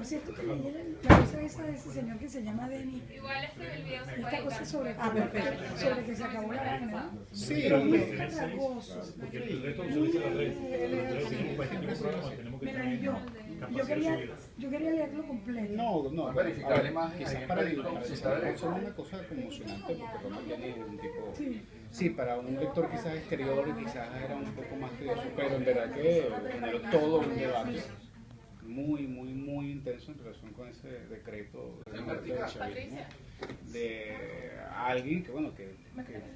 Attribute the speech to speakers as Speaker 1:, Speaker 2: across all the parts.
Speaker 1: Por cierto, que leí la cosa esa de ese señor que se llama Denis.
Speaker 2: Igual el video se
Speaker 1: Esta cosa sobre,
Speaker 3: perfecto.
Speaker 1: sobre que se acabó la vaina, ¿no?
Speaker 4: Sí,
Speaker 1: Pero muy farragoso.
Speaker 5: Porque el resto se dice la red. Tenemos que
Speaker 1: Me lo leyó. Yo quería leerlo completo.
Speaker 4: No,
Speaker 6: verificarle más,
Speaker 4: quizás
Speaker 6: ahí
Speaker 4: para
Speaker 6: verificar
Speaker 4: no solo una cosa conmocionante, porque Roma tiene un tipo...
Speaker 1: Sí.
Speaker 4: Sí, para un lector quizás exterior quizás era un poco más tedioso, pero en verdad que generó todo un debate muy intenso en relación con ese decreto del chavismo, de alguien que, bueno, que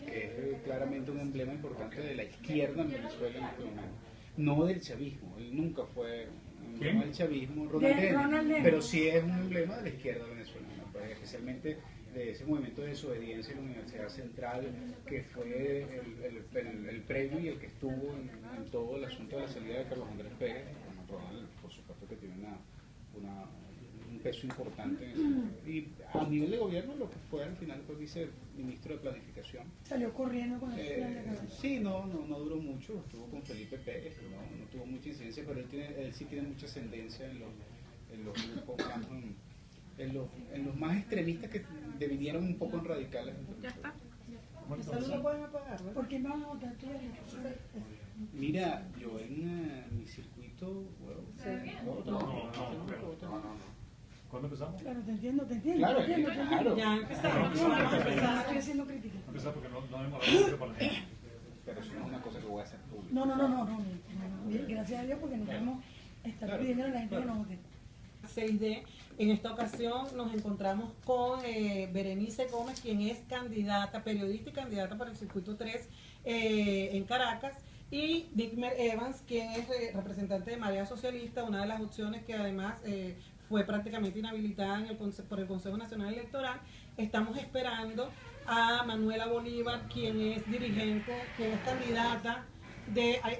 Speaker 4: es claramente un emblema importante de la izquierda en Venezuela en este momento, no del chavismo. Él nunca fue un emblema del chavismo,
Speaker 1: Ronald Reagan,
Speaker 4: pero sí es un emblema de la izquierda venezolana, pues, especialmente de ese movimiento de desobediencia en la Universidad Central, que fue el previo y el que estuvo en todo el asunto de la salida de Carlos Andrés Pérez. Bueno, Ronald, por supuesto que tiene un peso importante en eso. Y a nivel de gobierno, lo que fue al final fue viceministro de Planificación.
Speaker 1: Salió corriendo con el plan de cabeza.
Speaker 4: Sí, no duró mucho, estuvo con Felipe Pérez, no tuvo mucha incidencia, pero él sí tiene mucha ascendencia en los grupos más... En los más extremistas que dividieron un poco en radicales.
Speaker 2: Ya está.
Speaker 3: Eso no lo pueden apagar, ¿verdad?
Speaker 1: ¿Por qué no vas a votar tú?
Speaker 4: Mira, yo en mi circuito, bueno,
Speaker 5: ¿Cuándo empezamos?
Speaker 1: Claro, te entiendo.
Speaker 4: Claro,
Speaker 1: te entiendo.
Speaker 4: claro.
Speaker 3: Ya empezamos.
Speaker 1: No,
Speaker 3: Vamos a empezar.
Speaker 1: estoy haciendo crítica.
Speaker 5: Empezar porque no hemos hablado para la gente.
Speaker 4: Pero eso no es una cosa que voy a hacer pública.
Speaker 1: No. Gracias a Dios porque no queremos estar pidiendo a la gente que nos vote.
Speaker 3: 6D. En esta ocasión nos encontramos con Berenice Gómez, quien es candidata, periodista y candidata para el circuito 3 en Caracas, y Dickmer Evans, quien es representante de Marea Socialista, una de las opciones que además fue prácticamente inhabilitada por el Consejo Nacional Electoral. Estamos esperando a Manuela Bolívar, quien es dirigente, quien es candidata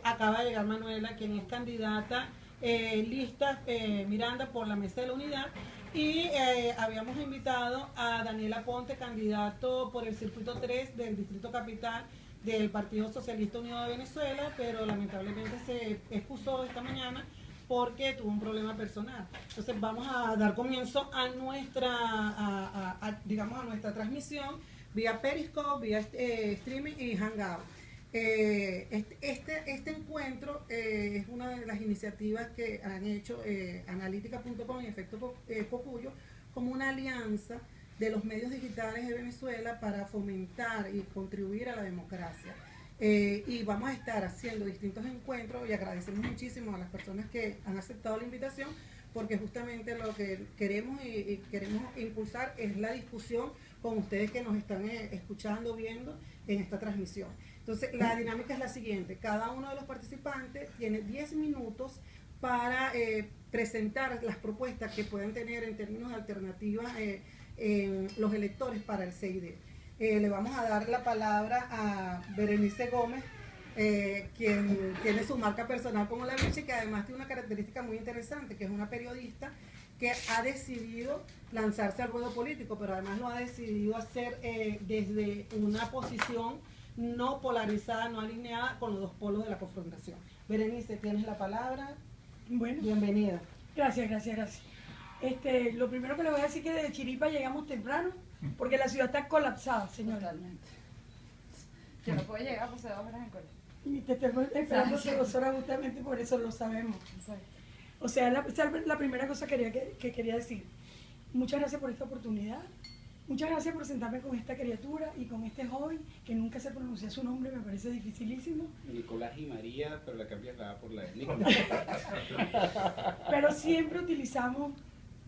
Speaker 3: acaba de llegar Manuela, quien es candidata lista Miranda por la Mesa de la Unidad, y habíamos invitado a Daniela Ponte, candidato por el circuito 3 del Distrito Capital del Partido Socialista Unido de Venezuela, pero lamentablemente se excusó esta mañana porque tuvo un problema personal. Entonces vamos a dar comienzo a nuestra transmisión vía Periscope, vía streaming y Hangout. Este encuentro es una de las iniciativas que han hecho Analítica.com y Efecto Cocuyo como una alianza de los medios digitales de Venezuela para fomentar y contribuir a la democracia. Y vamos a estar haciendo distintos encuentros y agradecemos muchísimo a las personas que han aceptado la invitación, porque justamente lo que queremos y queremos impulsar es la discusión con ustedes que nos están escuchando, viendo en esta transmisión. Entonces, la dinámica es la siguiente: cada uno de los participantes tiene 10 minutos para presentar las propuestas que pueden tener en términos de alternativas los electores para el CID. Le vamos a dar la palabra a Berenice Gómez, quien tiene su marca personal como la bicha, y que además tiene una característica muy interesante, que es una periodista que ha decidido lanzarse al ruedo político, pero además lo ha decidido hacer desde una posición no polarizada, no alineada con los dos polos de la confrontación. Berenice, tienes la palabra.
Speaker 1: Bueno,
Speaker 3: Bienvenida.
Speaker 1: gracias. Lo primero que le voy a decir es que de Chiripa llegamos temprano, porque la ciudad está colapsada, señora.
Speaker 2: Totalmente. Yo no puedo llegar por 2 horas en colegio.
Speaker 1: Y te estoy esperando hace 2 horas justamente por eso lo sabemos.
Speaker 2: Exacto.
Speaker 1: O sea, la primera cosa que quería decir. Muchas gracias por esta oportunidad. Muchas gracias por sentarme con esta criatura y con este joven que nunca se pronuncia su nombre, me parece dificilísimo.
Speaker 4: Nicolás y María, pero la cambias la A por la E.
Speaker 1: Pero siempre utilizamos,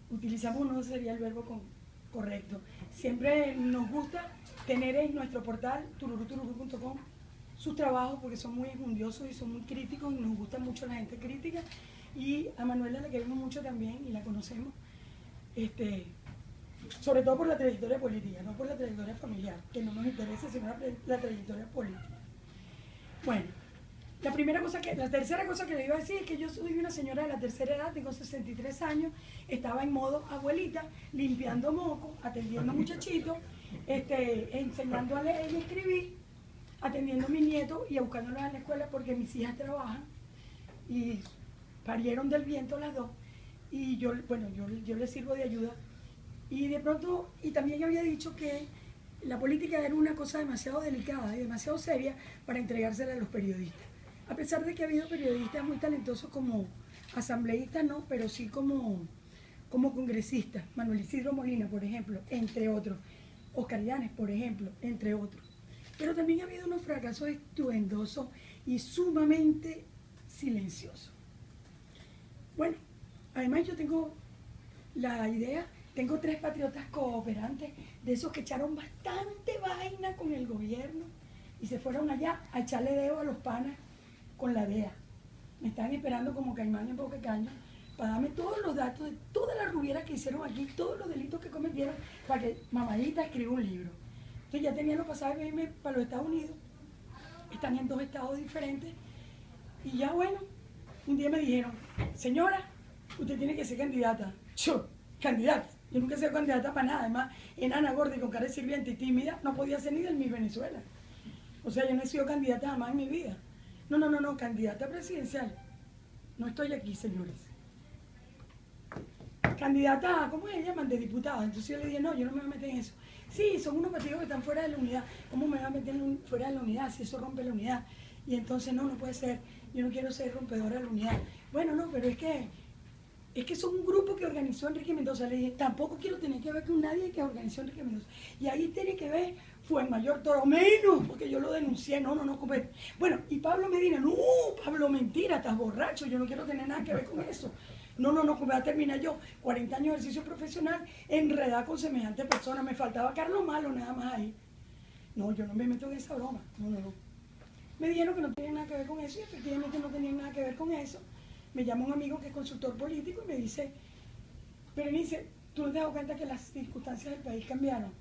Speaker 1: no sería el verbo correcto. Siempre nos gusta tener en nuestro portal tururuturu.com sus trabajos, porque son muy enjundiosos y son muy críticos, y nos gusta mucho la gente crítica. Y a Manuela la queremos mucho también y la conocemos, sobre todo por la trayectoria política, no por la trayectoria familiar, que no nos interesa, sino la trayectoria política. Bueno, la tercera cosa que le iba a decir es que yo soy una señora de la tercera edad, tengo 63 años, estaba en modo abuelita, limpiando moco, atendiendo muchachitos, enseñando a leer y escribir, atendiendo a mis nietos y buscándolos en la escuela porque mis hijas trabajan y parieron del viento las dos. y yo les sirvo de ayuda. Y de pronto, y también yo había dicho que la política era una cosa demasiado delicada y demasiado seria para entregársela a los periodistas. A pesar de que ha habido periodistas muy talentosos como asambleístas, no, pero sí como congresistas. Manuel Isidro Molina, por ejemplo, entre otros. Oscar Llanes, por ejemplo, entre otros. Pero también ha habido unos fracasos estruendosos y sumamente silenciosos. Bueno, además yo tengo la idea, tengo 3 patriotas cooperantes, de esos que echaron bastante vaina con el gobierno y se fueron allá a echarle dedo a los panas con la DEA. Me están esperando como caimán en boca de caña para darme todos los datos de todas las rubieras que hicieron aquí, todos los delitos que cometieron, para que mamadita escriba un libro. Entonces ya tenían los pasajes de irme para los Estados Unidos, están en 2 estados diferentes, y ya bueno, un día me dijeron, señora, usted tiene que ser candidata. Yo, candidata, yo nunca he sido candidata para nada, además, enana, gorda y con cara de sirviente y tímida, no podía ser ni del Miss Venezuela. O sea, yo no he sido candidata jamás en mi vida. No, candidata presidencial. No estoy aquí, señores. Candidata, ¿cómo se llaman? De diputada. Entonces yo le dije, no, yo no me voy a meter en eso. Sí, son unos partidos que están fuera de la unidad. ¿Cómo me voy a meter fuera de la unidad si eso rompe la unidad? Y entonces, no puede ser. Yo no quiero ser rompedora de la unidad. Bueno, no, pero es que son un grupo que organizó Enrique Mendoza. Le dije, tampoco quiero tener que ver con nadie que organizó Enrique Mendoza. Y ahí tiene que ver Fuenmayor Toro, menos, porque yo lo denuncié. No, bueno, y Pablo Medina, no, Pablo, mentira, estás borracho, yo no quiero tener nada que ver con eso. No, ¿cómo voy a terminar yo? 40 años de ejercicio profesional, enredada con semejante persona. Me faltaba Carlos Malo nada más ahí. No, yo no me meto en esa broma. No. Me dijeron que no tenían nada que ver con eso y efectivamente no tenían nada que ver con eso. Me llama un amigo que es consultor político y me dice, Berenice, ¿tú no te das cuenta que las circunstancias del país cambiaron?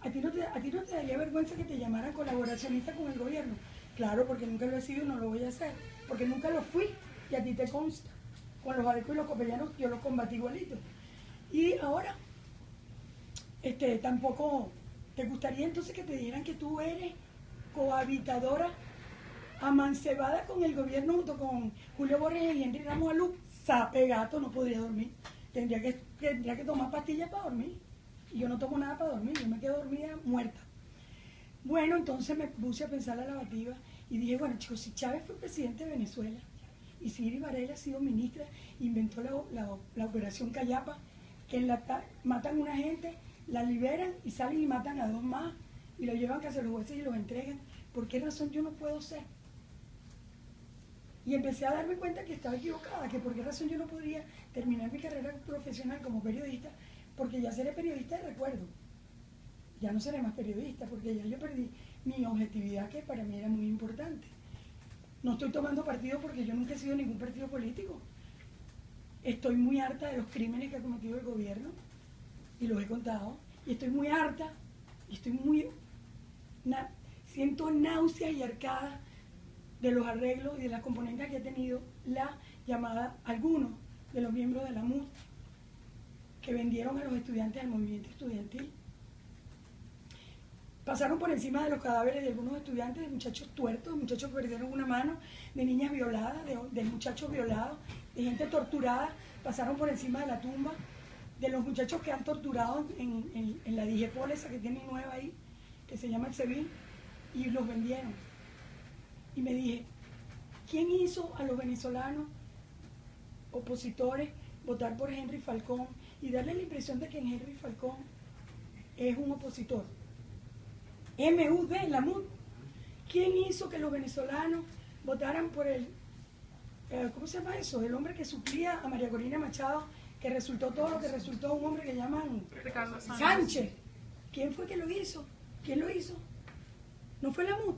Speaker 1: ¿A ti no te daría vergüenza que te llamaran colaboracionista con el gobierno? Claro, porque nunca lo he sido y no lo voy a hacer, porque nunca lo fui y a ti te consta. Con los adecos y los copellanos yo los combatí igualito. Y ahora, tampoco, ¿te gustaría entonces que te dijeran que tú eres cohabitadora amancebada con el gobierno junto con Julio Borges y Henry Ramos Alú? Sape gato, no podría dormir. Tendría que tomar pastillas para dormir. Y yo no tomo nada para dormir, yo me quedo dormida muerta. Bueno, entonces me puse a pensar la lavativa y dije, bueno chicos, si Chávez fue presidente de Venezuela y si Iris Varela ha sido ministra, inventó la operación Cayapa, que matan a una gente, la liberan y salen y matan a 2 más y lo llevan a casa de los jueces y los entregan. ¿Por qué razón yo no puedo ser? Y empecé a darme cuenta que estaba equivocada, que por qué razón yo no podría terminar mi carrera profesional como periodista, porque ya seré periodista de recuerdo. Ya no seré más periodista, porque ya yo perdí mi objetividad, que para mí era muy importante. No estoy tomando partido porque yo nunca he sido ningún partido político. Estoy muy harta de los crímenes que ha cometido el gobierno, y los he contado, y estoy muy harta, y siento náuseas y arcadas de los arreglos y de las componentes que ha tenido la llamada, algunos de los miembros de la MUD, que vendieron a los estudiantes del movimiento estudiantil. Pasaron por encima de los cadáveres de algunos estudiantes, de muchachos tuertos, de muchachos que perdieron una mano, de niñas violadas, de muchachos violados, de gente torturada. Pasaron por encima de la tumba de los muchachos que han torturado en la Digepol esa que tiene nueva ahí, que se llama el SEBIN, y los vendieron. Y me dije, ¿quién hizo a los venezolanos opositores votar por Henry Falcón y darle la impresión de que Henry Falcón es un opositor? MUD, la MUD. ¿Quién hizo que los venezolanos votaran por ¿cómo se llama eso? El hombre que suplía a María Corina Machado, que resultó todo lo que resultó, un hombre que llaman
Speaker 2: Ricardo
Speaker 1: Sánchez. ¿Quién fue que lo hizo? ¿Quién lo hizo? ¿No fue la MUD?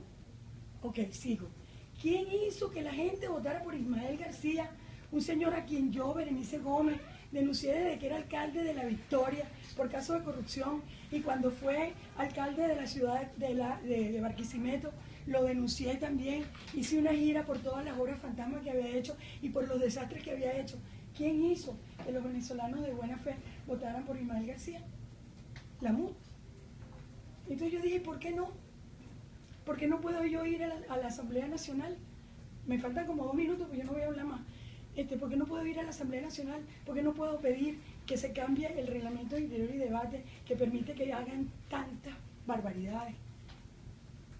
Speaker 1: Ok, sigo. ¿Quién hizo que la gente votara por Ismael García, un señor a quien yo, Berenice Gómez, denuncié desde que era alcalde de La Victoria por caso de corrupción, y cuando fue alcalde de la ciudad de Barquisimeto, lo denuncié también, hice una gira por todas las obras fantasmas que había hecho y por los desastres que había hecho? ¿Quién hizo que los venezolanos de buena fe votaran por Ismael García? La MUD. Entonces yo dije, ¿por qué no? ¿Por qué no puedo yo ir a la Asamblea Nacional? Me faltan como 2 minutos, pues yo no voy a hablar más. ¿Por qué no puedo ir a la Asamblea Nacional? ¿Por qué no puedo pedir que se cambie el reglamento de interior y debate que permite que hagan tantas barbaridades?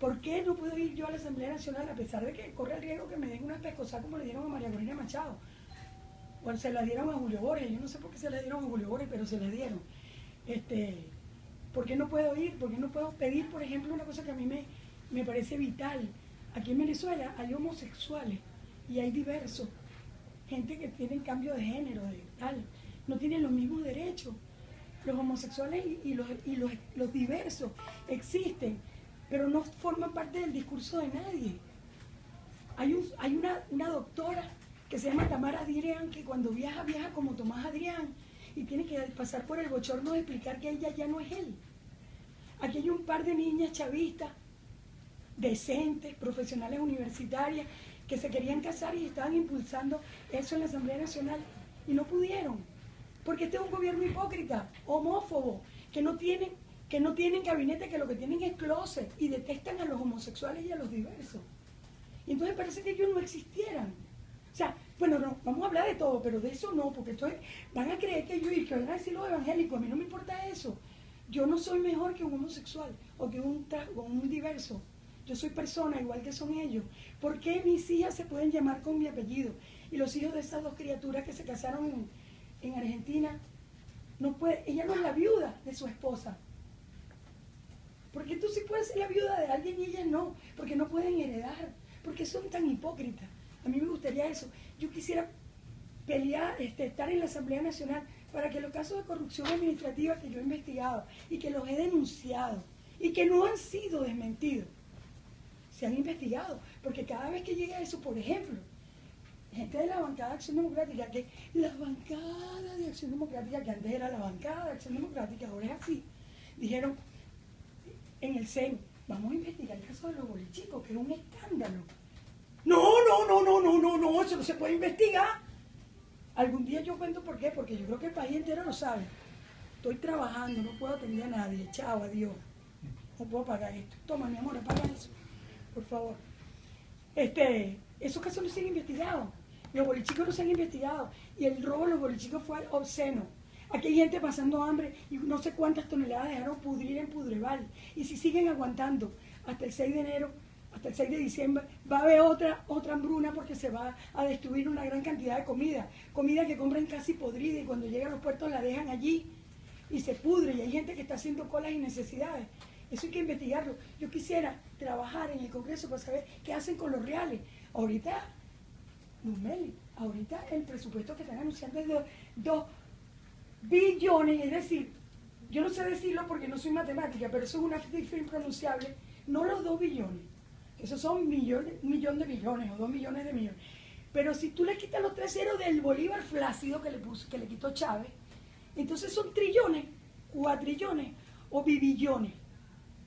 Speaker 1: ¿Por qué no puedo ir yo a la Asamblea Nacional a pesar de que corre el riesgo que me den unas pescosas como le dieron a María Corina Machado? O se la dieron a Julio Borges, yo no sé por qué se la dieron a Julio Borges, pero se la dieron. ¿Por qué no puedo ir? ¿Por qué no puedo pedir, por ejemplo, una cosa que a mí me parece vital? Aquí en Venezuela hay homosexuales y hay diversos, gente que tiene cambio de género, de tal, no tienen los mismos derechos. Los homosexuales y los diversos existen, pero no forman parte del discurso de nadie. Hay una doctora que se llama Tamara Adrián, que cuando viaja como Tomás Adrián, y tiene que pasar por el bochorno de explicar que ella ya no es él. Aquí hay un par de niñas chavistas, decentes, profesionales universitarias, que se querían casar y estaban impulsando eso en la Asamblea Nacional, y no pudieron, porque este es un gobierno hipócrita, homófobo, que no tienen gabinete, que lo que tienen es closet, y detestan a los homosexuales y a los diversos. Y entonces parece que ellos no existieran. O sea, bueno, no, vamos a hablar de todo, pero de eso no, porque entonces van a creer que que van a decir los evangélicos, a mí no me importa eso. Yo no soy mejor que un homosexual o que un diverso. Yo soy persona igual que son ellos. ¿Por qué mis hijas se pueden llamar con mi apellido? Y los hijos de esas dos criaturas que se casaron en Argentina, ella no es la viuda de su esposa. Porque tú sí puedes ser la viuda de alguien y ellas no, porque no pueden heredar, porque son tan hipócritas. A mí me gustaría eso. Yo quisiera pelear, estar en la Asamblea Nacional para que los casos de corrupción administrativa que yo he investigado y que los he denunciado y que no han sido desmentidos, se han investigado. Porque cada vez que llega eso, por ejemplo, gente de la bancada de Acción Democrática, que la bancada de Acción Democrática, que antes era la bancada de Acción Democrática, ahora es así, dijeron en el CEN, vamos a investigar el caso de los bolichicos, que es un escándalo. No, eso no se puede investigar. Algún día yo cuento por qué, porque yo creo que el país entero lo sabe. Estoy trabajando, no puedo atender a nadie, chao, adiós. No puedo pagar esto. Toma, mi amor, apaga eso, por favor. Esos casos no se han investigado. Los bolichicos no se han investigado. Y el robo de los bolichicos fue obsceno. Aquí hay gente pasando hambre y no sé cuántas toneladas dejaron pudrir en Pudreval. Y si siguen aguantando hasta el 6 de enero, hasta el 6 de diciembre, va a haber otra hambruna porque se va a destruir una gran cantidad de comida que compran casi podrida y cuando llegan a los puertos la dejan allí y se pudre y hay gente que está haciendo colas y necesidades. Eso hay que investigarlo. Yo quisiera trabajar en el Congreso para saber qué hacen con los reales. Ahorita, Lumeli, ahorita el presupuesto que están anunciando es de 2 billones, es decir, yo no sé decirlo porque no soy matemática, pero eso es una cifra impronunciable, no los 2 billones. Esos son un millón de millones o 2 millones de millones. Pero si tú le quitas los 3 ceros del Bolívar flácido que le quitó Chávez, entonces son trillones, cuatrillones o bibillones,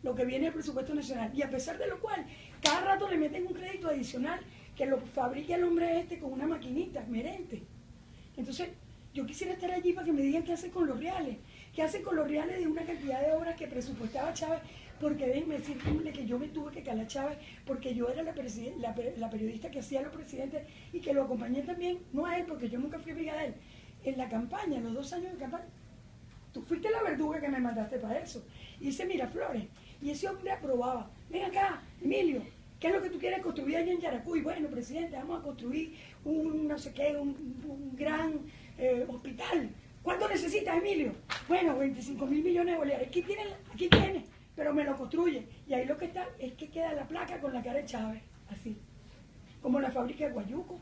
Speaker 1: lo que viene del presupuesto nacional. Y a pesar de lo cual, cada rato le meten un crédito adicional que lo fabrica el hombre con una maquinita, merente. Entonces, yo quisiera estar allí para que me digan qué hacen con los reales. ¿Qué hacen con los reales de una cantidad de obras que presupuestaba Chávez? Porque déjenme decirle que yo me tuve que calar a Chávez porque yo era la periodista que hacía a los presidentes y que lo acompañé también, no a él, porque yo nunca fui amiga de él, en la campaña, en los 2 años de campaña. Tú fuiste la verduga que me mandaste para eso. Y dice Miraflores, y ese hombre aprobaba, ven acá, Emilio, ¿qué es lo que tú quieres construir allá en Yaracuy? Bueno, presidente, vamos a construir un no sé qué, un gran hospital. ¿Cuánto necesitas, Emilio? Bueno, 25.000 millones de bolívares. Aquí tiene, pero me lo construye. Y ahí lo que está es que queda la placa con la cara de Chávez, así. Como la fábrica de Guayuco,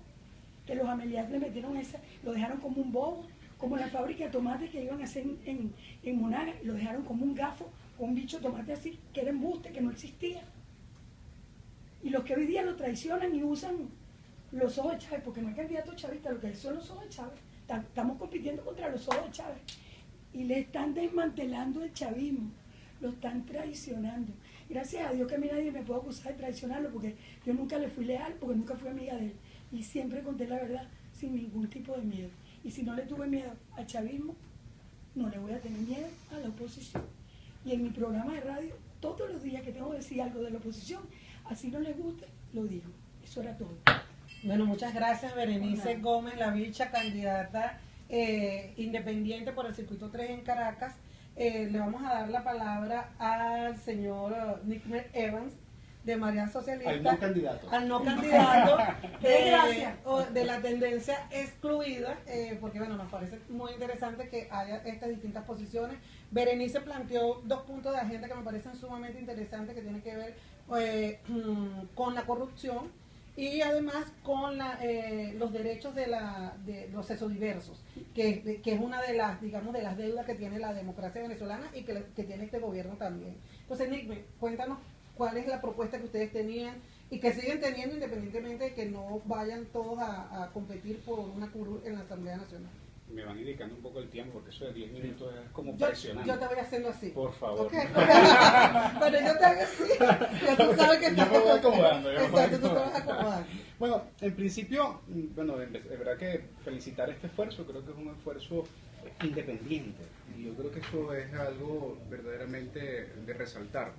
Speaker 1: que los Ameliat le metieron esa, lo dejaron como un bobo, como la fábrica de tomates que iban a hacer en Monaga, lo dejaron como un gafo, con un bicho de tomate así, que era embuste, que no existía. Y los que hoy día lo traicionan y usan los ojos de Chávez, porque no hay candidato chavista, lo que son los ojos de Chávez. Estamos compitiendo contra los ojos de Chávez. Y le están desmantelando el chavismo, lo están traicionando. Gracias a Dios que a mí nadie me puede acusar de traicionarlo, porque yo nunca le fui leal, porque nunca fui amiga de él. Y siempre conté la verdad sin ningún tipo de miedo. Y si no le tuve miedo al chavismo, no le voy a tener miedo a la oposición. Y en mi programa de radio, todos los días que tengo que decir algo de la oposición, así no les guste, lo digo. Eso era todo.
Speaker 3: Bueno, muchas gracias, Berenice Gómez, la bicha, candidata independiente por el Circuito 3 en Caracas. Le vamos a dar la palabra al señor Nickmer Evans, de María Socialista.
Speaker 4: Al no candidato.
Speaker 3: Al no candidato
Speaker 1: Gracias.
Speaker 3: de la tendencia excluida, porque bueno, nos parece muy interesante que haya estas distintas posiciones. Berenice planteó 2 puntos de agenda que me parecen sumamente interesantes, que tienen que ver con la corrupción y además con los derechos de los sesodiversos, que es una de las, digamos, de las deudas que tiene la democracia venezolana y que tiene este gobierno también. Entonces, Nick, cuéntanos cuál es la propuesta que ustedes tenían y que siguen teniendo, independientemente de que no vayan todos a competir por una curul en la Asamblea Nacional.
Speaker 4: Me van indicando un poco el tiempo, porque eso de 10 minutos es como
Speaker 3: Yo
Speaker 4: presionante.
Speaker 3: te voy haciendo así.
Speaker 4: Por favor.
Speaker 3: ¿Ok? Pero yo te hago así. Ya tú sabes que
Speaker 4: Yo me voy acomodando.
Speaker 3: Exacto, tú te vas a acomodar.
Speaker 4: Bueno, en principio, bueno, de verdad que felicitar este esfuerzo, creo que es un esfuerzo independiente. Y yo creo que eso es algo verdaderamente de resaltar.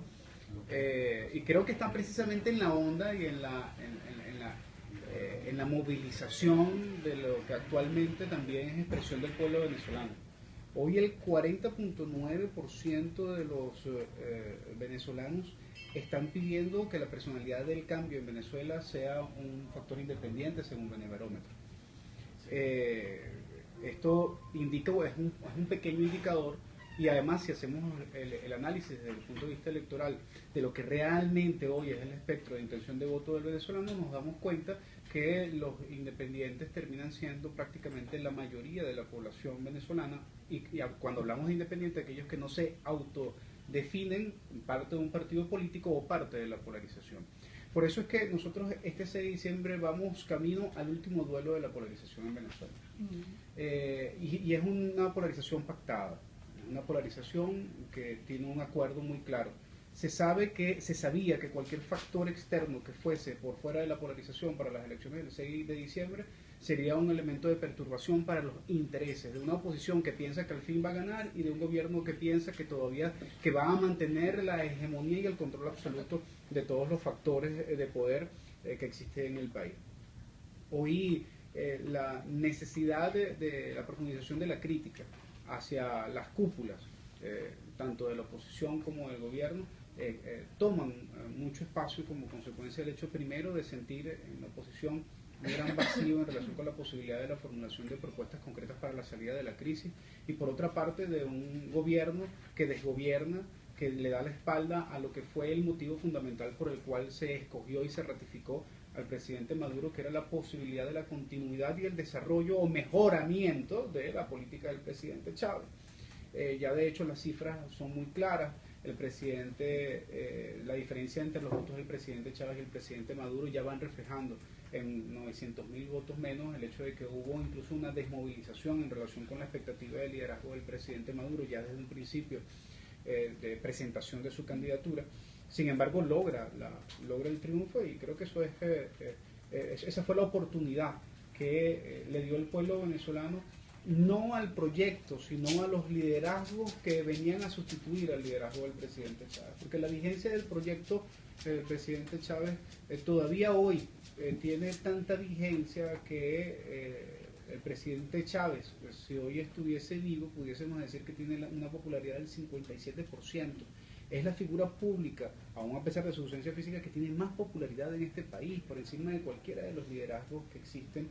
Speaker 4: Y creo que está precisamente en la onda y en la movilización de lo que actualmente también es expresión del pueblo venezolano. Hoy el 40.9% de los venezolanos están pidiendo que la personalidad del cambio en Venezuela sea un factor independiente según Benebarómetro. Esto indica, es un pequeño indicador. Y además, si hacemos el análisis desde el punto de vista electoral de lo que realmente hoy es el espectro de intención de voto del venezolano, nos damos cuenta que los independientes terminan siendo prácticamente la mayoría de la población venezolana. Y cuando hablamos de independientes, aquellos que no se autodefinen parte de un partido político o parte de la polarización. Por eso es que nosotros este 6 de diciembre vamos camino al último duelo de la polarización en Venezuela. Y es una polarización pactada. Una polarización que tiene un acuerdo muy claro. Se sabía que cualquier factor externo que fuese por fuera de la polarización para las elecciones del 6 de diciembre sería un elemento de perturbación para los intereses de una oposición que piensa que al fin va a ganar y de un gobierno que piensa que todavía que va a mantener la hegemonía y el control absoluto de todos los factores de poder que existen en el país. Hoy la necesidad de la profundización de la crítica hacia las cúpulas, tanto de la oposición como del gobierno, toman mucho espacio como consecuencia del hecho primero de sentir en la oposición un gran vacío en relación con la posibilidad de la formulación de propuestas concretas para la salida de la crisis y por otra parte de un gobierno que desgobierna, que le da la espalda a lo que fue el motivo fundamental por el cual se escogió y se ratificó al presidente Maduro, que era la posibilidad de la continuidad y el desarrollo o mejoramiento de la política del presidente Chávez. Ya de hecho las cifras son muy claras. El presidente, la diferencia entre los votos del presidente Chávez y el presidente Maduro ya van reflejando en 900.000 votos menos el hecho de que hubo incluso una desmovilización en relación con la expectativa de liderazgo del presidente Maduro ya desde un principio de presentación de su candidatura. Sin embargo, logra el triunfo y creo que eso esa fue la oportunidad que le dio el pueblo venezolano, no al proyecto, sino a los liderazgos que venían a sustituir al liderazgo del presidente Chávez. Porque la vigencia del proyecto del presidente Chávez todavía hoy tiene tanta vigencia que el presidente Chávez, pues, si hoy estuviese vivo, pudiésemos decir que tiene una popularidad del 57%. Es la figura pública, aún a pesar de su ausencia física, que tiene más popularidad en este país, por encima de cualquiera de los liderazgos que existen,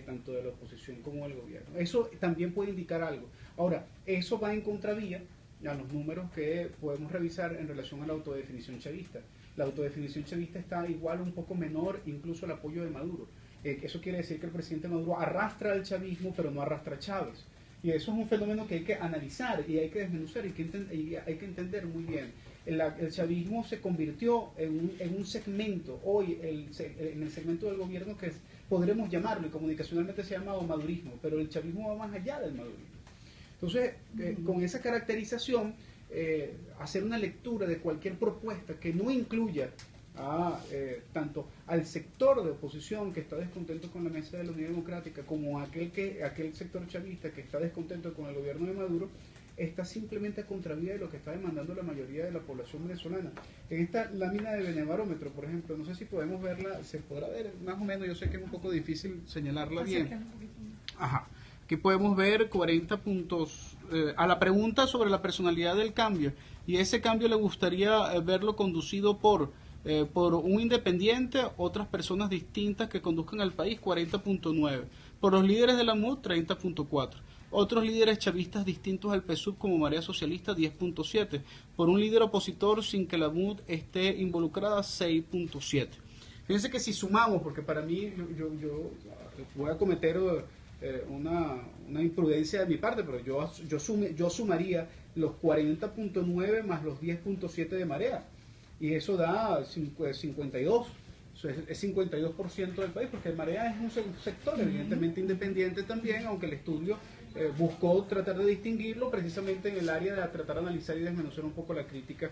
Speaker 4: tanto de la oposición como del gobierno. Eso también puede indicar algo. Ahora, eso va en contravía a los números que podemos revisar en relación a la autodefinición chavista. La autodefinición chavista está igual o un poco menor incluso al apoyo de Maduro. Eso quiere decir que el presidente Maduro arrastra al chavismo, pero no arrastra a Chávez. Y eso es un fenómeno que hay que analizar y hay que desmenuzar y hay que entender muy bien. El chavismo se convirtió en un segmento, hoy en el segmento del gobierno que podremos llamarlo, y comunicacionalmente se llama madurismo, pero el chavismo va más allá del madurismo. Entonces, con esa caracterización, hacer una lectura de cualquier propuesta que no incluya tanto al sector de oposición que está descontento con la mesa de la Unidad Democrática como aquel sector chavista que está descontento con el gobierno de Maduro, está simplemente a contravía de lo que está demandando la mayoría de la población venezolana. En esta lámina de benebarómetro, por ejemplo, no sé si podemos verla, se podrá ver más o menos, yo sé que es un poco difícil señalarla bien. Ajá. Aquí podemos ver 40 puntos a la pregunta sobre la personalidad del cambio, y ese cambio le gustaría verlo conducido por un independiente, otras personas distintas que conduzcan al país, 40.9, por los líderes de la MUD, 30.4, otros líderes chavistas distintos al PSUV como Marea Socialista, 10.7, por un líder opositor sin que la MUD esté involucrada, 6.7. Fíjense que si sumamos, porque para mí yo voy a cometer una imprudencia de mi parte, pero yo sumaría los 40.9 más los 10.7 de Marea, y eso da 52. Eso es 52% del país, porque Marea es un sector evidentemente independiente también, aunque el estudio buscó tratar de distinguirlo precisamente en el área de tratar de analizar y desmenuzar un poco la crítica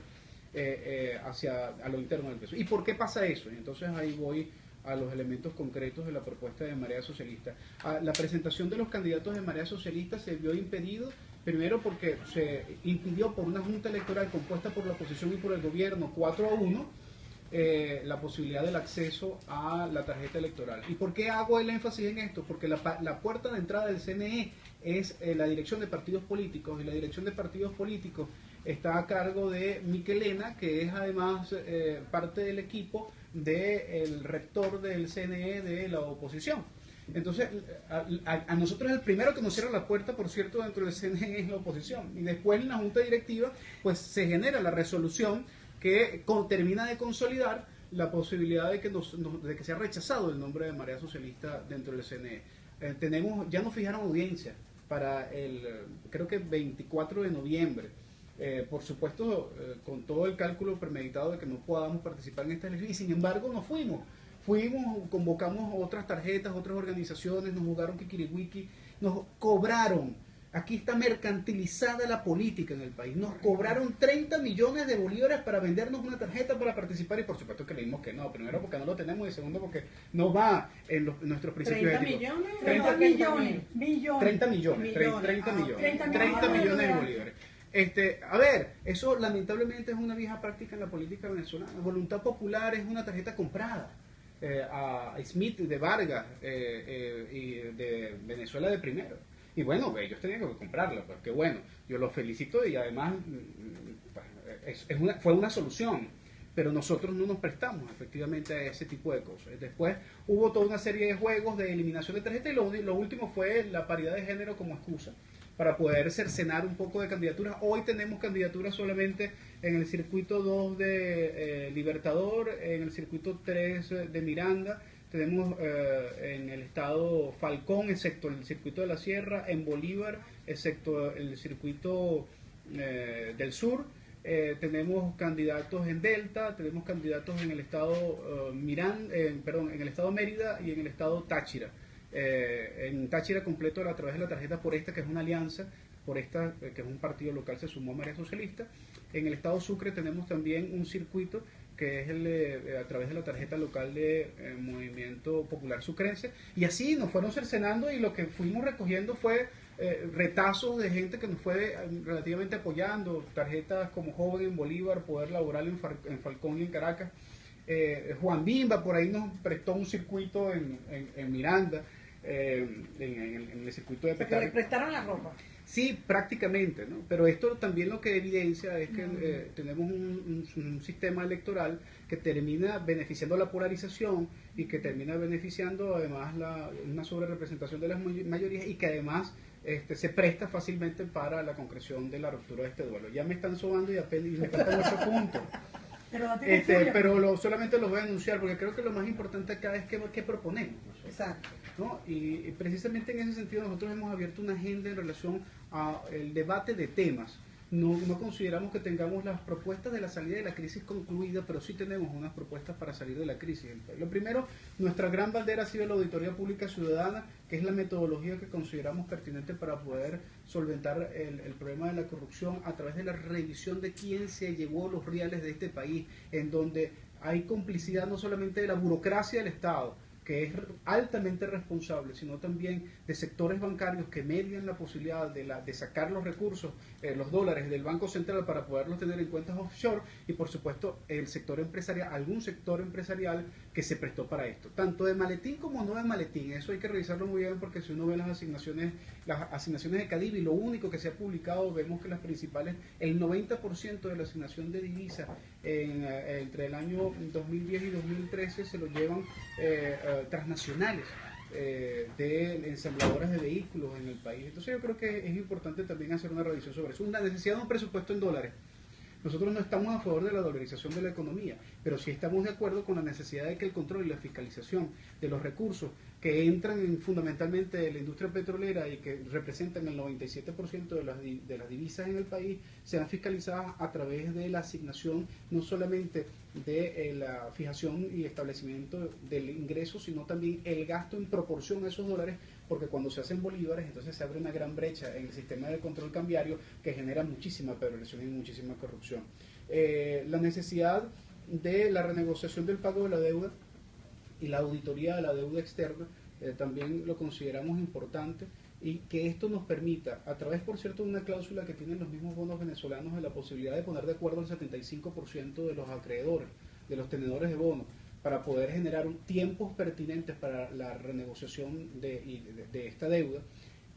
Speaker 4: a lo interno del PSUV. ¿Y por qué pasa eso? Y entonces ahí voy a los elementos concretos de la propuesta de Marea Socialista. La presentación de los candidatos de Marea Socialista se vio impedido, primero porque se impidió por una junta electoral compuesta por la oposición y por el gobierno 4-1, la posibilidad del acceso a la tarjeta electoral. ¿Y por qué hago el énfasis en esto? Porque la puerta de entrada del CNE es la dirección de partidos políticos, y la dirección de partidos políticos está a cargo de Miquelena, que es además parte del equipo del rector del CNE de la oposición. Entonces, a nosotros el primero que nos cierra la puerta, por cierto, dentro del CNE es la oposición. Y después en la Junta Directiva, pues se genera la resolución que termina de consolidar la posibilidad de que sea rechazado el nombre de Marea Socialista dentro del CNE. Ya nos fijaron audiencia para creo que 24 de noviembre. Por supuesto, con todo el cálculo premeditado de que no podamos participar en esta elección, y sin embargo nos fuimos, convocamos otras tarjetas, otras organizaciones, nos jugaron kikiriwiki, nos cobraron. Aquí está mercantilizada la política en el país. Nos cobraron 30 millones de bolívares para vendernos una tarjeta para participar, y por supuesto que le dimos que no. Primero porque no lo tenemos, y segundo porque no va en nuestros principios éticos.
Speaker 3: 30 millones.
Speaker 4: 30 millones de bolívares. A ver, eso lamentablemente es una vieja práctica en la política venezolana. Voluntad Popular es una tarjeta comprada a Smith de Vargas y de Venezuela de Primero. Y bueno, ellos tenían que comprarla, porque bueno, yo los felicito, y además fue una solución, pero nosotros no nos prestamos efectivamente a ese tipo de cosas. Después hubo toda una serie de juegos de eliminación de tarjetas, y lo último fue la paridad de género como excusa para poder cercenar un poco de candidaturas. Hoy tenemos candidaturas solamente en el circuito 2 de Libertador, en el circuito 3 de Miranda, tenemos en el estado Falcón, excepto el circuito de la Sierra, en Bolívar, excepto el circuito del sur, tenemos candidatos en Delta, tenemos candidatos en el estado en el estado Mérida y en el estado Táchira. En Táchira completo a través de la tarjeta Por Esta, que es una alianza, Por Esta, que es un partido local, se sumó a Marea Socialista. En el estado Sucre tenemos también un circuito que es a través de la tarjeta local de Movimiento Popular Sucrense, y así nos fueron cercenando, y lo que fuimos recogiendo fue retazos de gente que nos fue relativamente apoyando, tarjetas como Joven en Bolívar, Poder Laboral en Falcón y en Caracas. Juan Bimba por ahí nos prestó un circuito en Miranda, en el circuito de Petare.
Speaker 3: ¿Le prestaron la ropa?
Speaker 4: Sí, prácticamente, ¿no? Pero esto también lo que evidencia es que tenemos un sistema electoral que termina beneficiando la polarización, y que termina beneficiando además una sobrerepresentación de las mayorías, y que además se presta fácilmente para la concreción de la ruptura de este duelo. Ya me están sobando y me faltan 8 puntos. Pero solamente los voy a anunciar, porque creo que lo más importante acá es qué proponemos nosotros.
Speaker 3: Exacto.
Speaker 4: ¿No? Y precisamente en ese sentido nosotros hemos abierto una agenda en relación al debate de temas. No consideramos que tengamos las propuestas de la salida de la crisis concluidas, pero sí tenemos unas propuestas para salir de la crisis. Lo primero, nuestra gran bandera ha sido la auditoría pública ciudadana, que es la metodología que consideramos pertinente para poder solventar el problema de la corrupción a través de la revisión de quién se llevó los reales de este país, en donde hay complicidad no solamente de la burocracia del Estado, que es altamente responsable, sino también de sectores bancarios que median la posibilidad de sacar los recursos, los dólares del Banco Central para poderlos tener en cuentas offshore, y por supuesto el sector empresarial, algún sector empresarial que se prestó para esto, tanto de maletín como no de maletín. Eso hay que revisarlo muy bien, porque si uno ve las asignaciones de Cadivi, lo único que se ha publicado, vemos que las principales, el 90% de la asignación de divisas entre el año 2010 y 2013 se lo llevan transnacionales de ensambladoras de vehículos en el país. Entonces yo creo que es importante también hacer una revisión sobre eso. Una necesidad de un presupuesto en dólares. Nosotros no estamos a favor de la dolarización de la economía, pero sí estamos de acuerdo con la necesidad de que el control y la fiscalización de los recursos que entran fundamentalmente de la industria petrolera y que representan el 97% de las divisas en el país sean fiscalizadas a través de la asignación no solamente de la fijación y establecimiento del ingreso, sino también el gasto en proporción a esos dólares, porque cuando se hacen bolívares entonces se abre una gran brecha en el sistema de control cambiario que genera muchísima perversión y muchísima corrupción. La necesidad de la renegociación del pago de la deuda y la auditoría de la deuda externa también lo consideramos importante, y que esto nos permita, a través, por cierto, de una cláusula que tienen los mismos bonos venezolanos, de la posibilidad de poner de acuerdo al 75% de los acreedores, de los tenedores de bonos, para poder generar tiempos pertinentes para la renegociación de esta deuda,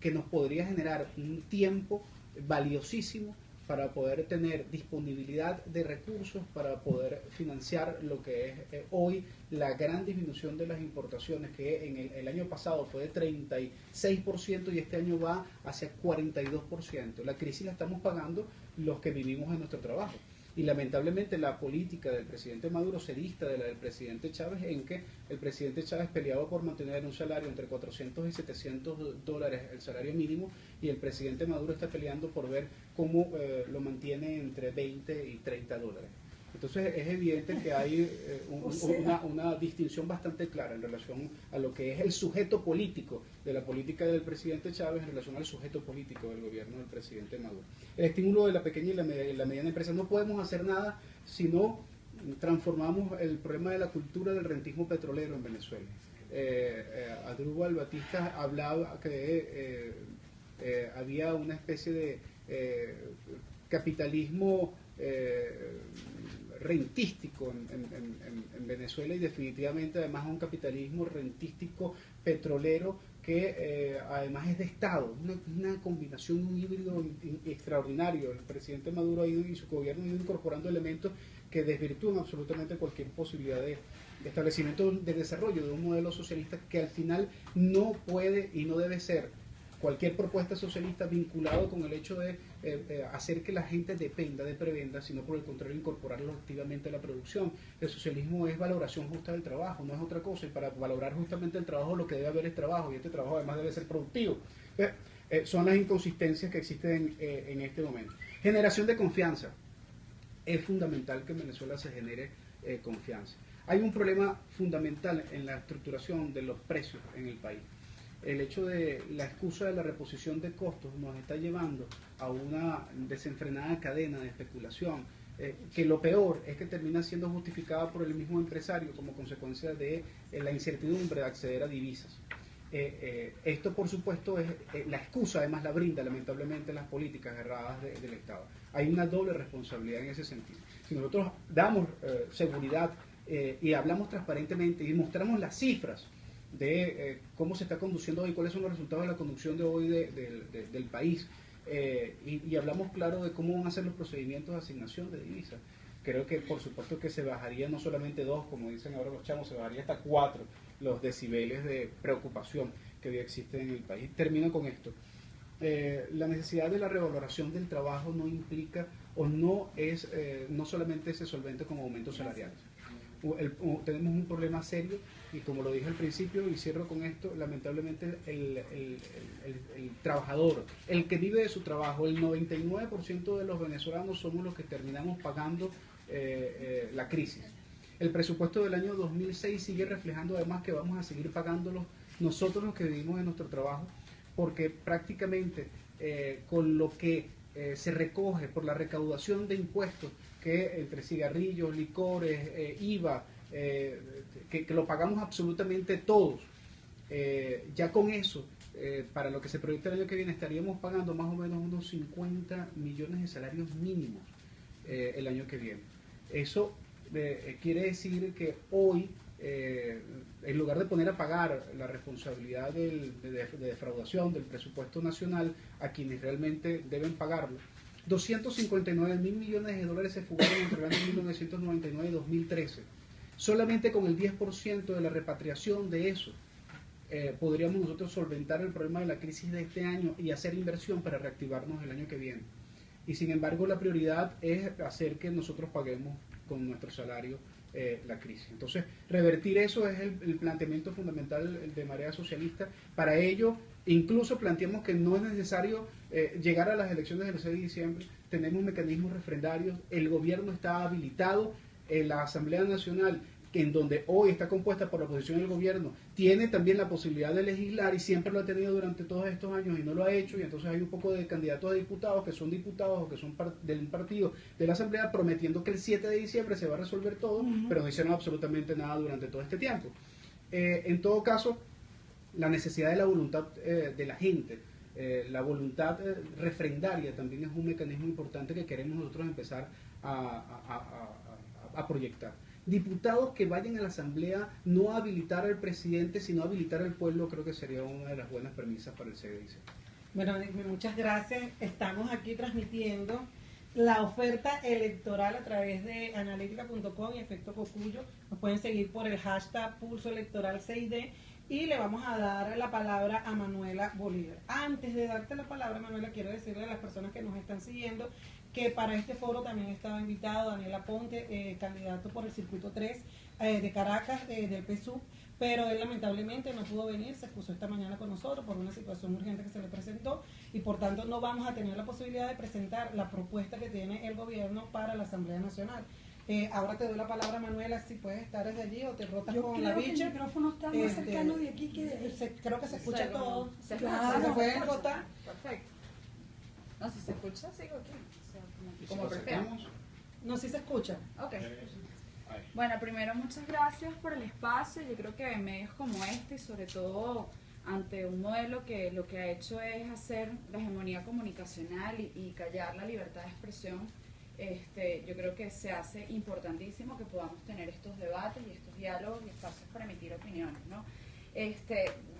Speaker 4: que nos podría generar un tiempo valiosísimo para poder tener disponibilidad de recursos para poder financiar lo que es hoy la gran disminución de las importaciones, que en el año pasado fue de 36% y este año va hacia 42%. La crisis la estamos pagando los que vivimos en nuestro trabajo. Y lamentablemente la política del presidente Maduro se dista de la del presidente Chávez, en que el presidente Chávez peleaba por mantener un salario entre 400 y 700 dólares el salario mínimo, y el presidente Maduro está peleando por ver cómo lo mantiene entre 20 y 30 dólares. Entonces es evidente que hay una distinción bastante clara en relación a lo que es el sujeto político de la política del presidente Chávez en relación al sujeto político del gobierno del presidente Maduro. El estímulo de la pequeña y la mediana empresa. No podemos hacer nada si no transformamos el problema de la cultura del rentismo petrolero en Venezuela. Adrúbal Batista hablaba que había una especie de capitalismo rentístico en Venezuela, y definitivamente además un capitalismo rentístico petrolero que además es de Estado, una combinación, un híbrido extraordinario. El presidente Maduro y su gobierno han ido incorporando elementos que desvirtúan absolutamente cualquier posibilidad de establecimiento de desarrollo de un modelo socialista, que al final no puede y no debe ser cualquier propuesta socialista vinculado con el hecho de hacer que la gente dependa de prebenda, sino por el contrario incorporarlo activamente a la producción. El socialismo es valoración justa del trabajo, no es otra cosa, y para valorar justamente el trabajo lo que debe haber es trabajo, y este trabajo además debe ser productivo. Son las inconsistencias que existen en este momento. Generación de confianza. Es fundamental que en Venezuela se genere confianza. Hay un problema fundamental en la estructuración de los precios en el país. El hecho de la excusa de la reposición de costos nos está llevando a una desenfrenada cadena de especulación, que lo peor es que termina siendo justificada por el mismo empresario como consecuencia de la incertidumbre de acceder a divisas. Esto, por supuesto, es la excusa, además la brinda lamentablemente las políticas erradas del Estado. Hay una doble responsabilidad en ese sentido. Si nosotros damos seguridad y hablamos transparentemente y mostramos las cifras de cómo se está conduciendo hoy, cuáles son los resultados de la conducción de hoy del país, y hablamos claro de cómo van a ser los procedimientos de asignación de divisas, creo que por supuesto que se bajaría no solamente 2, como dicen ahora los chamos, se bajaría hasta 4 los decibeles de preocupación que hoy existen en el país. Termino con esto. La necesidad de la revaloración del trabajo no implica o no es no solamente se solvente con aumentos salariales. Tenemos un problema serio, y como lo dije al principio y cierro con esto, lamentablemente el trabajador, el que vive de su trabajo, el 99% de los venezolanos somos los que terminamos pagando la crisis. El presupuesto del año 2006 sigue reflejando además que vamos a seguir pagándolo nosotros los que vivimos de nuestro trabajo, porque prácticamente con lo que se recoge por la recaudación de impuestos, que entre cigarrillos, licores, IVA, que lo pagamos absolutamente todos. Ya con eso, para lo que se proyecta el año que viene, estaríamos pagando más o menos unos 50 millones de salarios mínimos el año que viene. Eso quiere decir que hoy, en lugar de poner a pagar la responsabilidad de defraudación del presupuesto nacional a quienes realmente deben pagarlo, 259.000 millones de dólares se fugaron entre el año 1999 y 2013. Solamente con el 10% de la repatriación de eso, podríamos nosotros solventar el problema de la crisis de este año y hacer inversión para reactivarnos el año que viene. Y sin embargo, la prioridad es hacer que nosotros paguemos con nuestro salario la crisis. Entonces, revertir eso es el planteamiento fundamental de Marea Socialista. Para ello, incluso planteamos que no es necesario llegar a las elecciones del 6 de diciembre. Tenemos mecanismos refrendarios, el gobierno está habilitado, la Asamblea Nacional, en donde hoy está compuesta por la oposición del gobierno, tiene también la posibilidad de legislar y siempre lo ha tenido durante todos estos años y no lo ha hecho, y entonces hay un poco de candidatos a diputados que son diputados o que son del partido de la Asamblea prometiendo que el 7 de diciembre se va a resolver todo, pero no hicieron absolutamente nada durante todo este tiempo. En todo caso, la necesidad de la voluntad de la gente, la voluntad refrendaria también es un mecanismo importante que queremos nosotros empezar a proyectar. Diputados que vayan a la Asamblea no a habilitar al presidente, sino a habilitar al pueblo, creo que sería una de las buenas premisas para el 6 de diciembre.
Speaker 3: Bueno, muchas gracias. Estamos aquí transmitiendo la oferta electoral a través de analítica.com y Efecto Cocuyo. Nos pueden seguir por el hashtag Pulso Electoral 6D y le vamos a dar la palabra a Manuela Bolívar. Antes de darte la palabra, Manuela, quiero decirle a las personas que nos están siguiendo que para este foro también estaba invitado Daniel Aponte, candidato por el Circuito 3 de Caracas, del PSUV, pero él lamentablemente no pudo venir, se excusó esta mañana con nosotros por una situación urgente que se le presentó y por tanto no vamos a tener la posibilidad de presentar la propuesta que tiene el gobierno para la Asamblea Nacional. Ahora te doy la palabra, Manuela, si puedes estar desde allí o te rotas con la bicha.
Speaker 1: El micrófono está más cercano de aquí que de ahí.
Speaker 3: Creo que se escucha todo.
Speaker 2: Se
Speaker 3: Claro, se pueden rotar.
Speaker 2: Perfecto. No, si se escucha, sigo aquí. O sea,
Speaker 4: ¿Y si
Speaker 2: como
Speaker 4: lo
Speaker 2: prefieran.
Speaker 4: acercamos?
Speaker 3: No, sí se escucha.
Speaker 2: Ok.
Speaker 4: Ahí.
Speaker 2: Bueno, primero muchas gracias por el espacio. Yo creo que medios como este, y sobre todo ante un modelo que lo que ha hecho es hacer la hegemonía comunicacional y callar la libertad de expresión, yo creo que se hace importantísimo que podamos tener estos debates y estos diálogos y espacios para emitir opiniones, ¿no?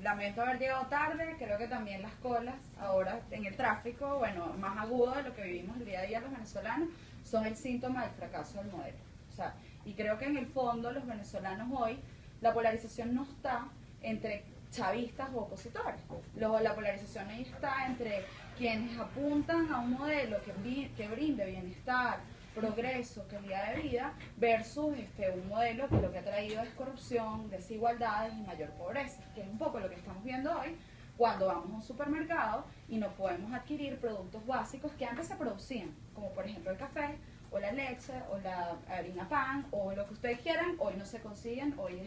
Speaker 2: Lamento haber llegado tarde, creo que también las colas ahora en el tráfico, bueno, más agudo de lo que vivimos el día a día los venezolanos, son el síntoma del fracaso del modelo. O sea, y creo que en el fondo los venezolanos hoy, la polarización no está entre chavistas o opositores. La polarización ahí está entre quienes apuntan a un modelo que brinde bienestar, progreso, calidad de vida, versus un modelo que lo que ha traído es corrupción, desigualdades y mayor pobreza, que es un poco lo que estamos viendo hoy cuando vamos a un supermercado y no podemos adquirir productos básicos que antes se producían, como por ejemplo el café, o la leche, o la harina pan, o lo que ustedes quieran. Hoy no se consiguen, hoy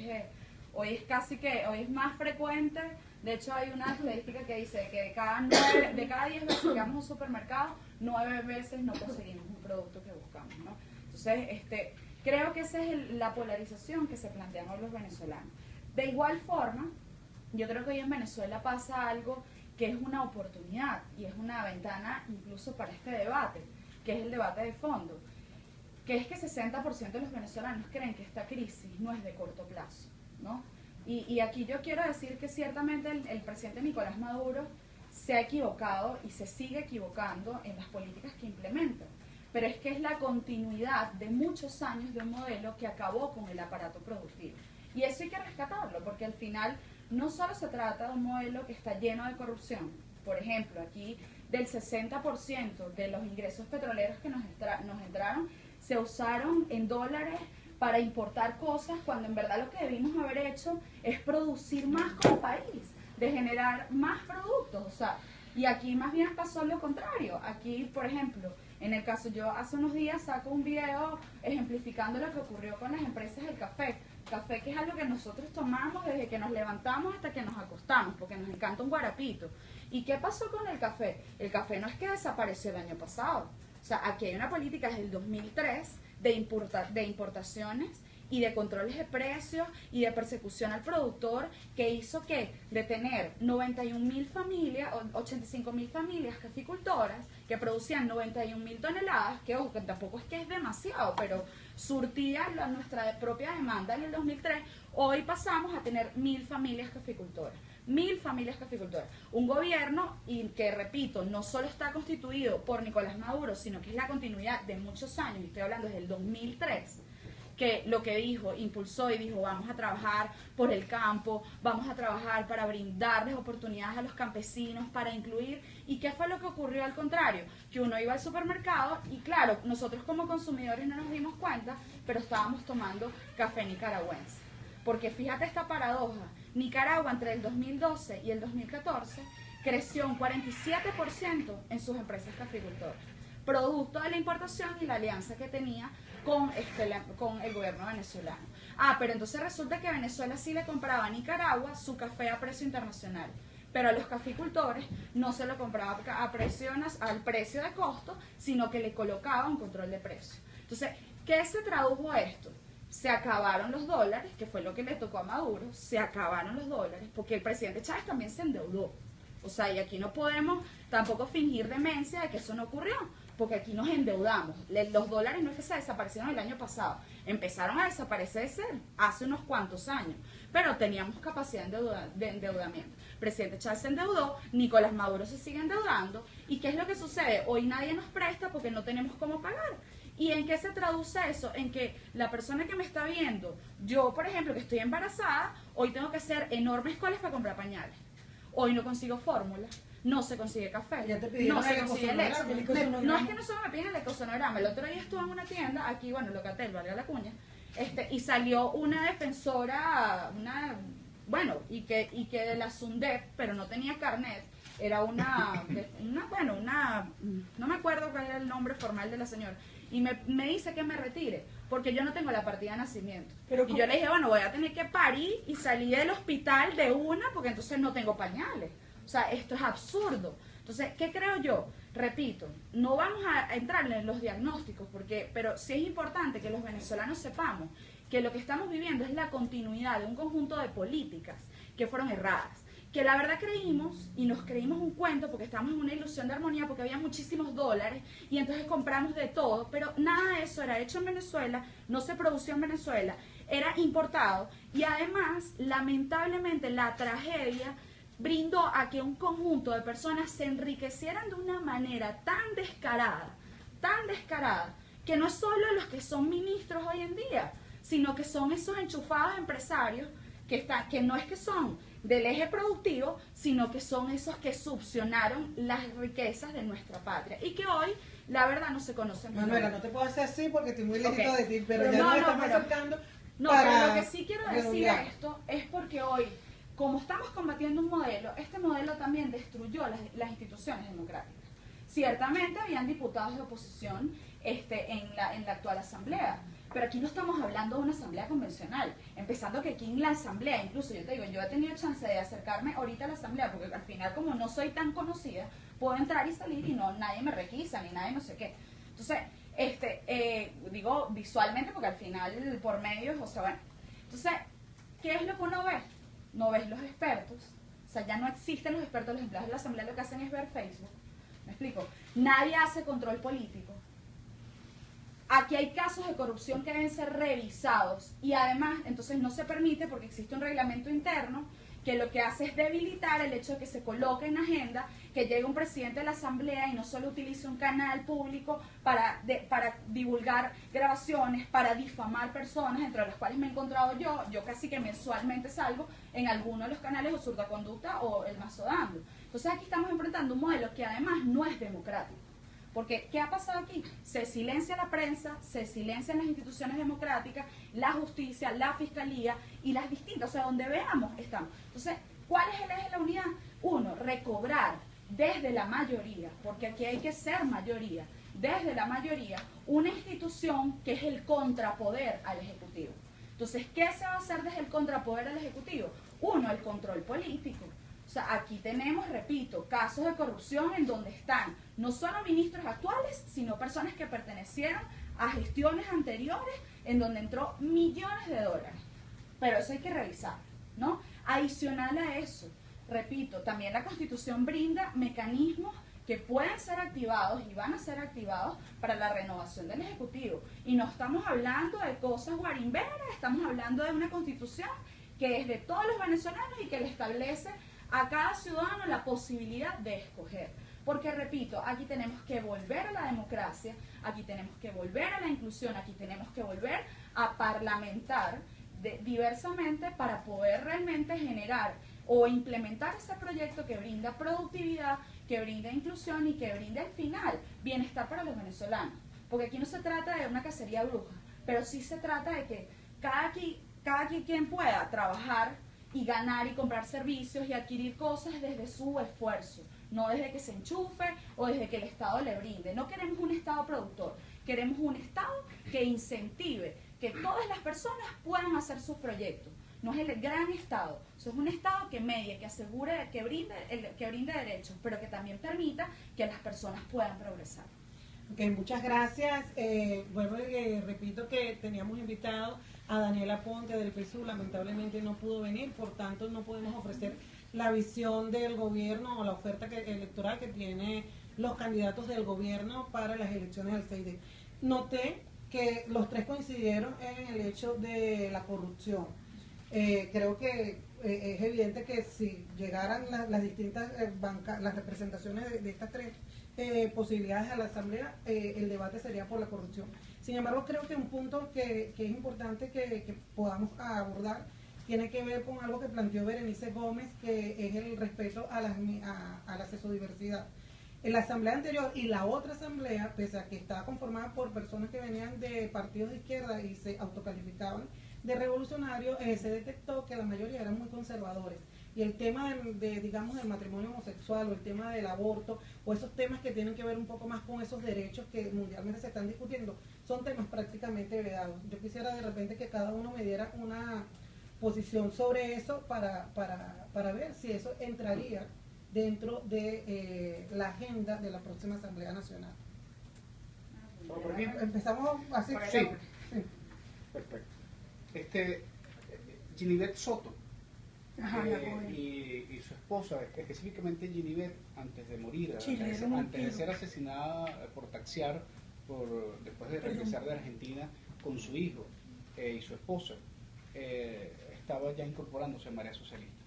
Speaker 2: es más frecuente. De hecho, hay una estadística que dice que de cada 10 veces que vamos a un supermercado, 9 veces no conseguimos un producto que buscamos, ¿no? Entonces, creo que esa es la polarización que se plantean hoy los venezolanos. De igual forma, yo creo que hoy en Venezuela pasa algo que es una oportunidad y es una ventana incluso para este debate, que es el debate de fondo, que es que 60% de los venezolanos creen que esta crisis no es de corto plazo, ¿no? Y aquí yo quiero decir que ciertamente el presidente Nicolás Maduro se ha equivocado y se sigue equivocando en las políticas que implementa, pero es que es la continuidad de muchos años de un modelo que acabó con el aparato productivo. Y eso hay que rescatarlo, porque al final no solo se trata de un modelo que está lleno de corrupción. Por ejemplo, aquí del 60% de los ingresos petroleros que nos entraron se usaron en dólares para importar cosas, cuando en verdad lo que debimos haber hecho es producir más como país, de generar más productos. O sea, y aquí más bien pasó lo contrario. Aquí, por ejemplo, en el caso, yo hace unos días saco un video ejemplificando lo que ocurrió con las empresas del café. Café, que es algo que nosotros tomamos desde que nos levantamos hasta que nos acostamos, porque nos encanta un guarapito. ¿Y qué pasó con el café? El café no es que desapareció el año pasado. O sea, aquí hay una política desde el 2003 de importaciones y de controles de precios y de persecución al productor, que hizo que de tener 91.000 familias, 85.000 familias caficultoras que producían 91.000 toneladas, que ojo, que tampoco es que es demasiado, pero surtía nuestra propia demanda en el 2003, hoy pasamos a tener 1.000 familias caficultoras. 1.000 familias caficultoras. Un gobierno, y que repito, no solo está constituido por Nicolás Maduro, sino que es la continuidad de muchos años, y estoy hablando desde el 2003, que lo que dijo, impulsó y dijo, vamos a trabajar por el campo, vamos a trabajar para brindarles oportunidades a los campesinos, para incluir. ¿Y qué fue lo que ocurrió al contrario? Que uno iba al supermercado y claro, nosotros como consumidores no nos dimos cuenta, pero estábamos tomando café nicaragüense. Porque fíjate esta paradoja, Nicaragua entre el 2012 y el 2014 creció un 47% en sus empresas caficultoras, producto de la importación y la alianza que tenía con el gobierno venezolano. Pero entonces resulta que Venezuela sí le compraba a Nicaragua su café a precio internacional, pero a los caficultores no se lo compraba al precio de costo, sino que le colocaba un control de precio. Entonces, ¿qué se tradujo esto? Se acabaron los dólares, que fue lo que le tocó a Maduro, se acabaron los dólares, porque el presidente Chávez también se endeudó. O sea, y aquí no podemos tampoco fingir demencia de que eso no ocurrió, porque aquí nos endeudamos. Los dólares no es que se desaparecieron el año pasado, empezaron a desaparecerse hace unos cuantos años, pero teníamos capacidad de endeudamiento. El presidente Chávez se endeudó, Nicolás Maduro se sigue endeudando, ¿y qué es lo que sucede? Hoy nadie nos presta porque no tenemos cómo pagar. ¿Y en qué se traduce eso? En que la persona que me está viendo, yo por ejemplo que estoy embarazada, hoy tengo que hacer enormes colas para comprar pañales. Hoy no consigo fórmula, no se consigue café, no se consigue leche. No es que no solo me piden el ecosonograma, el otro día estuve en una tienda, aquí, bueno, Locatel, valga la cuña, y salió una defensora, y que de la SUNDEP, pero no tenía carnet, era no me acuerdo cuál era el nombre formal de la señora, y me dice que me retire, porque yo no tengo la partida de nacimiento. Y yo le dije, bueno, voy a tener que parir y salir del hospital de una, porque entonces no tengo pañales. O sea, esto es absurdo. Entonces, ¿qué creo yo? Repito, no vamos a entrar en los diagnósticos, pero sí es importante que los venezolanos sepamos que lo que estamos viviendo es la continuidad de un conjunto de políticas que fueron erradas. Que la verdad creímos, y nos creímos un cuento porque estábamos en una ilusión de armonía porque había muchísimos dólares y entonces compramos de todo, pero nada de eso era hecho en Venezuela, no se produció en Venezuela, era importado, y además, lamentablemente, la tragedia brindó a que un conjunto de personas se enriquecieran de una manera tan descarada, que no es solo los que son ministros hoy en día, sino que son esos enchufados empresarios que no es que son del eje productivo, sino que son esos que succionaron las riquezas de nuestra patria y que hoy, la verdad, no se conocen.
Speaker 3: Manuela, no te puedo hacer así porque estoy muy lejito de ti, pero ya
Speaker 2: no,
Speaker 3: nos estamos acercando.
Speaker 2: Pero lo que sí quiero decir esto es porque hoy, como estamos combatiendo un modelo, este modelo también destruyó las instituciones democráticas. Ciertamente habían diputados de oposición en la actual asamblea, pero aquí no estamos hablando de una asamblea convencional, empezando que aquí en la asamblea, incluso yo te digo, yo he tenido chance de acercarme ahorita a la asamblea, porque al final como no soy tan conocida, puedo entrar y salir y nadie me requisa, ni nadie no sé qué. Entonces, digo visualmente, porque al final por medios, o sea, bueno. Entonces, ¿qué es lo que uno ve? No ves los expertos, o sea, ya no existen los expertos, los empleados de la asamblea lo que hacen es ver Facebook, ¿me explico? Nadie hace control político. Aquí hay casos de corrupción que deben ser revisados y además entonces no se permite porque existe un reglamento interno que lo que hace es debilitar el hecho de que se coloque en agenda, que llegue un presidente de la asamblea y no solo utilice un canal público para divulgar grabaciones, para difamar personas, entre las cuales me he encontrado yo casi que mensualmente salgo en alguno de los canales o Zurda Conducta o El Mazo Dando. Entonces aquí estamos enfrentando un modelo que además no es democrático. Porque, ¿qué ha pasado aquí? Se silencia la prensa, se silencian las instituciones democráticas, la justicia, la fiscalía y las distintas, o sea, donde veamos estamos. Entonces, ¿cuál es el eje de la unidad? Uno, recobrar desde la mayoría, porque aquí hay que ser mayoría, desde la mayoría, una institución que es el contrapoder al Ejecutivo. Entonces, ¿qué se va a hacer desde el contrapoder al Ejecutivo? Uno, el control político. O sea, aquí tenemos, repito, casos de corrupción en donde están no solo ministros actuales, sino personas que pertenecieron a gestiones anteriores en donde entró millones de dólares. Pero eso hay que revisar, ¿no? Adicional a eso, repito, también la Constitución brinda mecanismos que pueden ser activados y van a ser activados para la renovación del Ejecutivo. Y no estamos hablando de cosas guarimberas, estamos hablando de una Constitución que es de todos los venezolanos y que le establece a cada ciudadano la posibilidad de escoger. Porque, repito, aquí tenemos que volver a la democracia, aquí tenemos que volver a la inclusión, aquí tenemos que volver a parlamentar diversamente para poder realmente generar o implementar ese proyecto que brinda productividad, que brinda inclusión y que brinda al final bienestar para los venezolanos. Porque aquí no se trata de una cacería bruja, pero sí se trata de que cada quien pueda trabajar y ganar y comprar servicios y adquirir cosas desde su esfuerzo, no desde que se enchufe o desde que el Estado le brinde. No queremos un Estado productor, queremos un Estado que incentive que todas las personas puedan hacer sus proyectos. No es el gran Estado, eso es un Estado que medie, que asegure, que brinde derechos, pero que también permita que las personas puedan progresar.
Speaker 3: Okay, muchas gracias. Bueno, repito que teníamos invitado a Daniela Ponte del PSU, lamentablemente no pudo venir, por tanto no podemos ofrecer la visión del gobierno o la oferta electoral que tienen los candidatos del gobierno para las elecciones del 6D. Noté que los tres coincidieron en el hecho de la corrupción. Creo que es evidente que si llegaran las distintas las representaciones de estas tres posibilidades a la Asamblea, el debate sería por la corrupción. Sin embargo, creo que un punto que es importante que podamos abordar tiene que ver con algo que planteó Berenice Gómez, que es el respeto a la sesodiversidad. En la asamblea anterior y la otra asamblea, pese a que estaba conformada por personas que venían de partidos de izquierda y se autocalificaban de revolucionarios, se detectó que la mayoría eran muy conservadores. Y el tema digamos, del matrimonio homosexual o el tema del aborto o esos temas que tienen que ver un poco más con esos derechos que mundialmente se están discutiendo, son temas prácticamente vedados. Yo quisiera de repente que cada uno me diera una posición sobre eso para ver si eso entraría dentro de la agenda de la próxima Asamblea Nacional. Empezamos así.
Speaker 4: Sí. Sí. Perfecto. Ginibet Soto y su esposa, específicamente Ginibet, antes de morir, antes de ser asesinada por taxiar, después de regresar de Argentina con su hijo y su esposa, estaba ya incorporándose en Marea Socialista.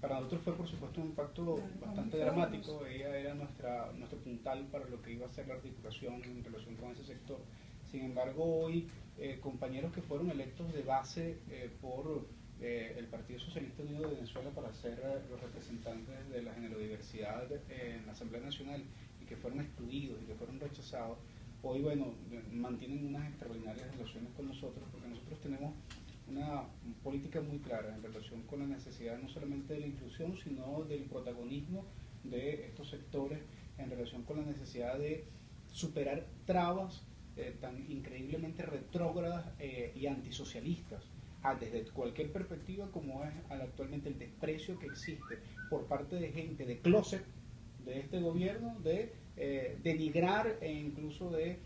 Speaker 4: Para nosotros fue, por supuesto, un impacto bastante dramático. Ella era nuestro puntal para lo que iba a ser la articulación en relación con ese sector. Sin embargo, hoy compañeros que fueron electos de base por el Partido Socialista Unido de Venezuela para ser los representantes de la generodiversidad en la Asamblea Nacional y que fueron excluidos y que fueron rechazados, hoy, bueno, mantienen unas extraordinarias relaciones con nosotros, porque nosotros tenemos una política muy clara en relación con la necesidad no solamente de la inclusión, sino del protagonismo de estos sectores en relación con la necesidad de superar trabas tan increíblemente retrógradas y antisocialistas, desde cualquier perspectiva, como es actualmente el desprecio que existe por parte de gente de closet de este gobierno, de denigrar e incluso de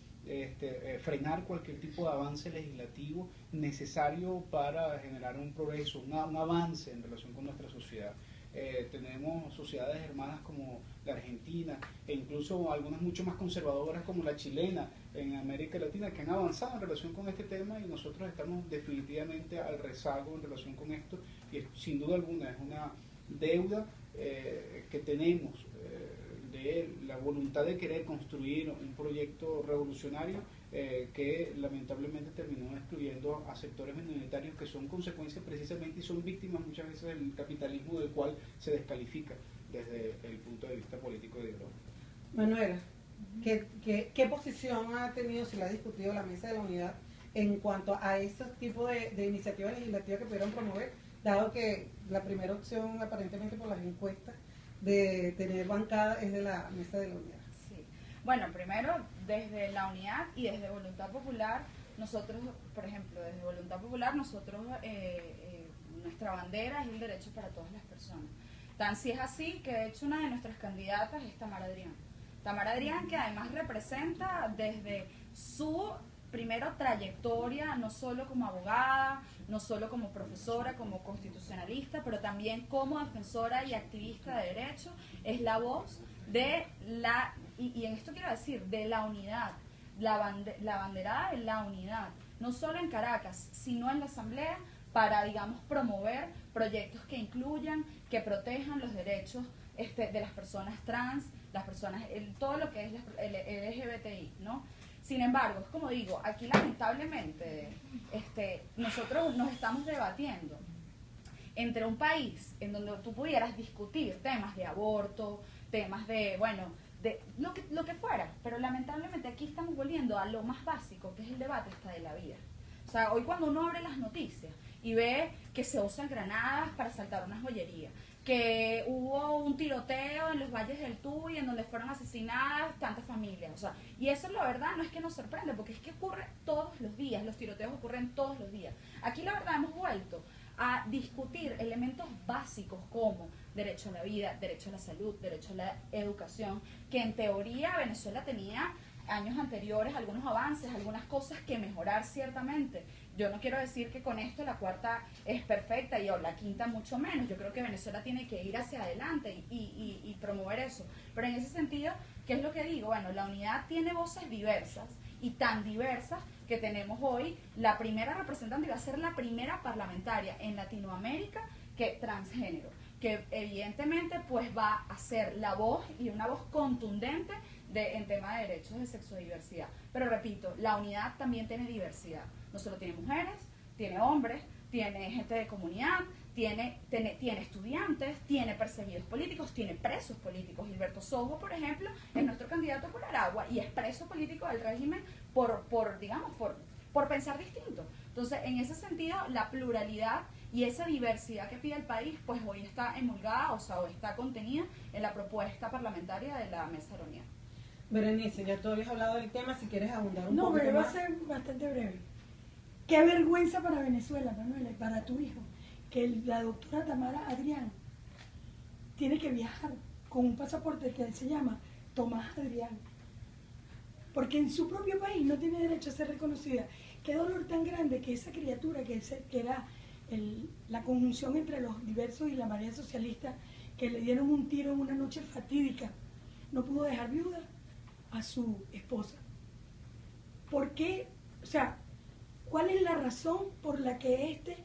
Speaker 4: frenar cualquier tipo de avance legislativo necesario para generar un progreso, un avance en relación con nuestra sociedad. Tenemos sociedades hermanas como la Argentina e incluso algunas mucho más conservadoras como la chilena en América Latina que han avanzado en relación con este tema, y nosotros estamos definitivamente al rezago en relación con esto, y sin duda alguna es una deuda que tenemos de la voluntad de querer construir un proyecto revolucionario que lamentablemente terminó excluyendo a sectores minoritarios que son consecuencias precisamente y son víctimas muchas veces del capitalismo, del cual se descalifica desde el punto de vista político y ideológico.
Speaker 3: Manuela, ¿qué posición ha tenido, si la ha discutido la Mesa de la Unidad en cuanto a esos tipos de iniciativas legislativas que pudieron promover, dado que la primera opción aparentemente por las encuestas de tener bancada es de la Mesa de la Unidad?
Speaker 2: Sí. Bueno, primero, desde la Unidad y desde Voluntad Popular, nosotros, por ejemplo, desde Voluntad Popular, nosotros, nuestra bandera es el derecho para todas las personas. Tan si es así que de hecho una de nuestras candidatas es Tamara Adrián. Tamara Adrián, que además representa desde su primero trayectoria, no solo como abogada, no solo como profesora, como constitucionalista, pero también como defensora y activista de derechos, es la voz de la, y en esto quiero decir, de la unidad, la banderada de la unidad, no solo en Caracas, sino en la Asamblea, para, digamos, promover proyectos que incluyan, que protejan los derechos de las personas trans, las personas, todo lo que es el LGBTI, ¿no? Sin embargo, es como digo, aquí lamentablemente nosotros nos estamos debatiendo entre un país en donde tú pudieras discutir temas de aborto, temas de, bueno, de lo que fuera, pero lamentablemente aquí estamos volviendo a lo más básico, que es el debate hasta de la vida. O sea, hoy cuando uno abre las noticias y ve que se usan granadas para asaltar una joyería, que hubo un tiroteo en los valles del Tuy en donde fueron asesinadas tantas familias, o sea, y eso la verdad no es que nos sorprende, porque es que ocurre todos los días, los tiroteos ocurren todos los días. Aquí la verdad hemos vuelto a discutir elementos básicos como derecho a la vida, derecho a la salud, derecho a la educación, que en teoría Venezuela tenía años anteriores algunos avances, algunas cosas que mejorar ciertamente. Yo no quiero decir que con esto la cuarta es perfecta o la quinta mucho menos. Yo creo que Venezuela tiene que ir hacia adelante y promover eso. Pero en ese sentido, ¿qué es lo que digo? Bueno, la unidad tiene voces diversas y tan diversas que tenemos hoy. La primera representante va a ser la primera parlamentaria en Latinoamérica que transgénero, que evidentemente pues va a ser la voz y una voz contundente en tema de derechos de sexodiversidad. Pero repito, la unidad también tiene diversidad. No solo tiene mujeres, tiene hombres, tiene gente de comunidad, tiene estudiantes, tiene perseguidos políticos, tiene presos políticos. Gilberto Sojo, por ejemplo, es nuestro candidato por Aragua y es preso político del régimen por pensar distinto. Entonces, en ese sentido, la pluralidad y esa diversidad que pide el país, pues hoy está emulgada, o sea, hoy está contenida en la propuesta parlamentaria de la Mesa de la Unidad.
Speaker 3: Berenice, ya tú habías hablado del tema, si quieres abundar un
Speaker 1: No,
Speaker 3: poquito
Speaker 1: pero va a
Speaker 3: más.
Speaker 1: ser bastante breve. Qué vergüenza para Venezuela, Manuela, y para tu hijo, que la doctora Tamara Adrián tiene que viajar con un pasaporte que se llama Tomás Adrián, porque en su propio país no tiene derecho a ser reconocida. Qué dolor tan grande que esa criatura que era la conjunción entre los diversos y la marea socialista, que le dieron un tiro en una noche fatídica, no pudo dejar viuda a su esposa. ¿Por qué? O sea, ¿cuál es la razón por la que este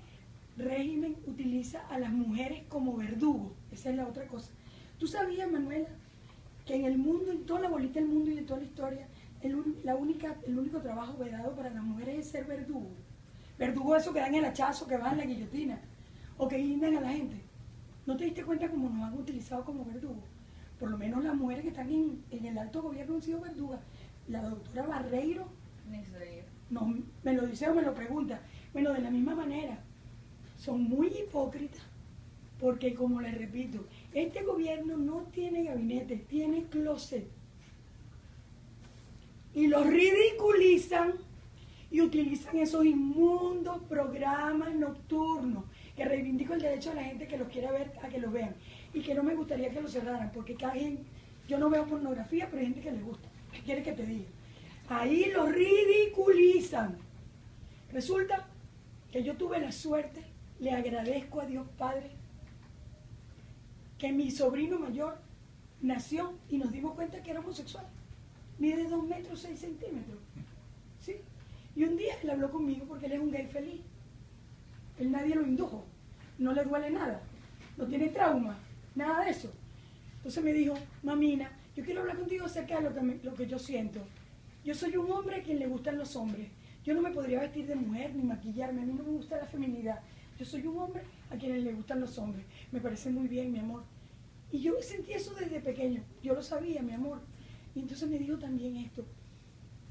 Speaker 1: régimen utiliza a las mujeres como verdugos? Esa es la otra cosa. ¿Tú sabías, Manuela, que en el mundo, en toda la bolita del mundo y en toda la historia, el único trabajo vedado para las mujeres es ser verdugo? Verdugo eso que dan el hachazo, que van en la guillotina, o que guindan a la gente. ¿No te diste cuenta cómo nos han utilizado como verdugos? Por lo menos las mujeres que están en el alto gobierno han sido verdugas. La doctora Barreiro no, me lo dice o me lo pregunta. Bueno, de la misma manera, son muy hipócritas, porque como les repito, este gobierno no tiene gabinete, tiene closet. Y los ridiculizan y utilizan esos inmundos programas nocturnos que reivindico el derecho de la gente que los quiera ver a que los vean, y que no me gustaría que los cerraran, porque cada gente, yo no veo pornografía, pero hay gente que les gusta. ¿Qué quieres que te diga? Ahí los ridiculizan. Resulta que yo tuve la suerte, le agradezco a Dios Padre, que mi sobrino mayor nació y nos dimos cuenta que era homosexual. Mide 2 metros 6 centímetros. ¿Sí? Y un día él habló conmigo porque él es un gay feliz. Él nadie lo indujo, no le duele nada, no tiene trauma, nada de eso. Entonces me dijo, mamina, yo quiero hablar contigo acerca de lo que yo siento. Yo soy un hombre a quien le gustan los hombres. Yo no me podría vestir de mujer ni maquillarme, a mí no me gusta la feminidad. Yo soy un hombre a quien le gustan los hombres. Me parece muy bien, mi amor. Y yo sentí eso desde pequeño, yo lo sabía, mi amor. Y entonces me dijo también esto.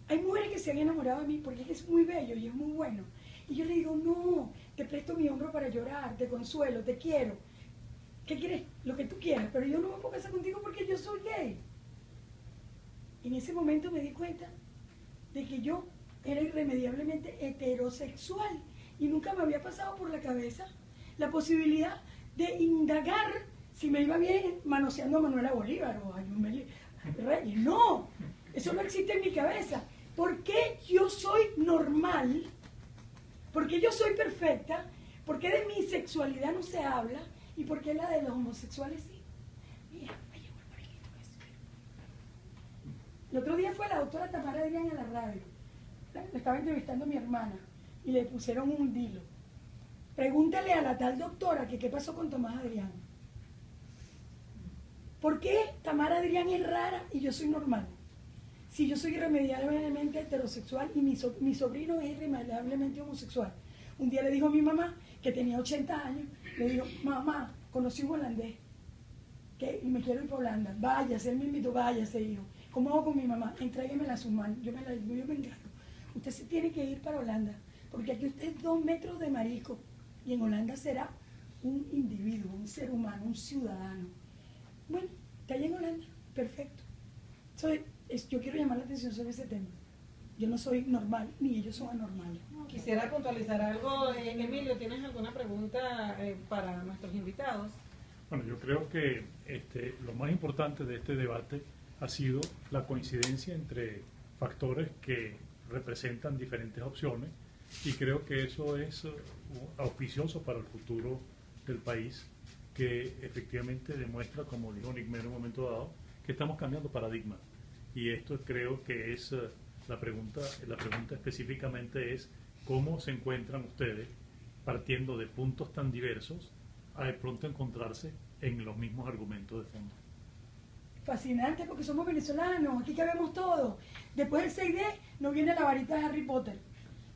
Speaker 1: Hay mujeres que se han enamorado de mí porque es muy bello y es muy bueno. Y yo le digo, no, te presto mi hombro para llorar, te consuelo, te quiero. ¿Qué quieres? Lo que tú quieras, pero yo no me puedo casar contigo porque yo soy gay. En ese momento me di cuenta de que yo era irremediablemente heterosexual y nunca me había pasado por la cabeza la posibilidad de indagar si me iba bien manoseando a Manuela Bolívar o a Reyes, no, eso no existe en mi cabeza. ¿Por qué yo soy normal? ¿Por qué yo soy perfecta? ¿Por qué de mi sexualidad no se habla? ¿Y por qué la de los homosexuales sí? Mira, me llegó el parquito ese. El otro día fue la doctora Tamara Adrián a la radio. La estaba entrevistando mi hermana y le pusieron un dilo. Pregúntale a la tal doctora que qué pasó con Tomás Adrián. ¿Por qué Tamara Adrián es rara y yo soy normal? Si yo soy irremediablemente heterosexual y mi sobrino es irremediablemente homosexual. Un día le dijo a mi mamá, que tenía 80 años, le dijo, mamá, conocí un holandés y me quiero ir para Holanda. Váyase, él me invitó, váyase, hijo. ¿Cómo hago con mi mamá? Entréguemela a sus manos, yo me encargo. Usted se tiene que ir para Holanda, porque aquí usted es 2 metros de marisco y en Holanda será un individuo, un ser humano, un ciudadano. Bueno, está allá en Holanda, perfecto. Yo quiero llamar la atención sobre ese tema. Yo no soy normal, ni ellos son anormales.
Speaker 3: Quisiera puntualizar algo. Emilio, ¿tienes alguna pregunta para nuestros invitados?
Speaker 5: Bueno, yo creo que lo más importante de este debate ha sido la coincidencia entre factores que representan diferentes opciones y creo que eso es auspicioso para el futuro del país, que efectivamente demuestra, como dijo Nick Mero en un momento dado, que estamos cambiando paradigmas. Y esto creo que es la pregunta específicamente es cómo se encuentran ustedes partiendo de puntos tan diversos a de pronto encontrarse en los mismos argumentos de fondo.
Speaker 1: Fascinante, porque somos venezolanos, aquí cabemos todos. Después del 6D nos viene la varita de Harry Potter.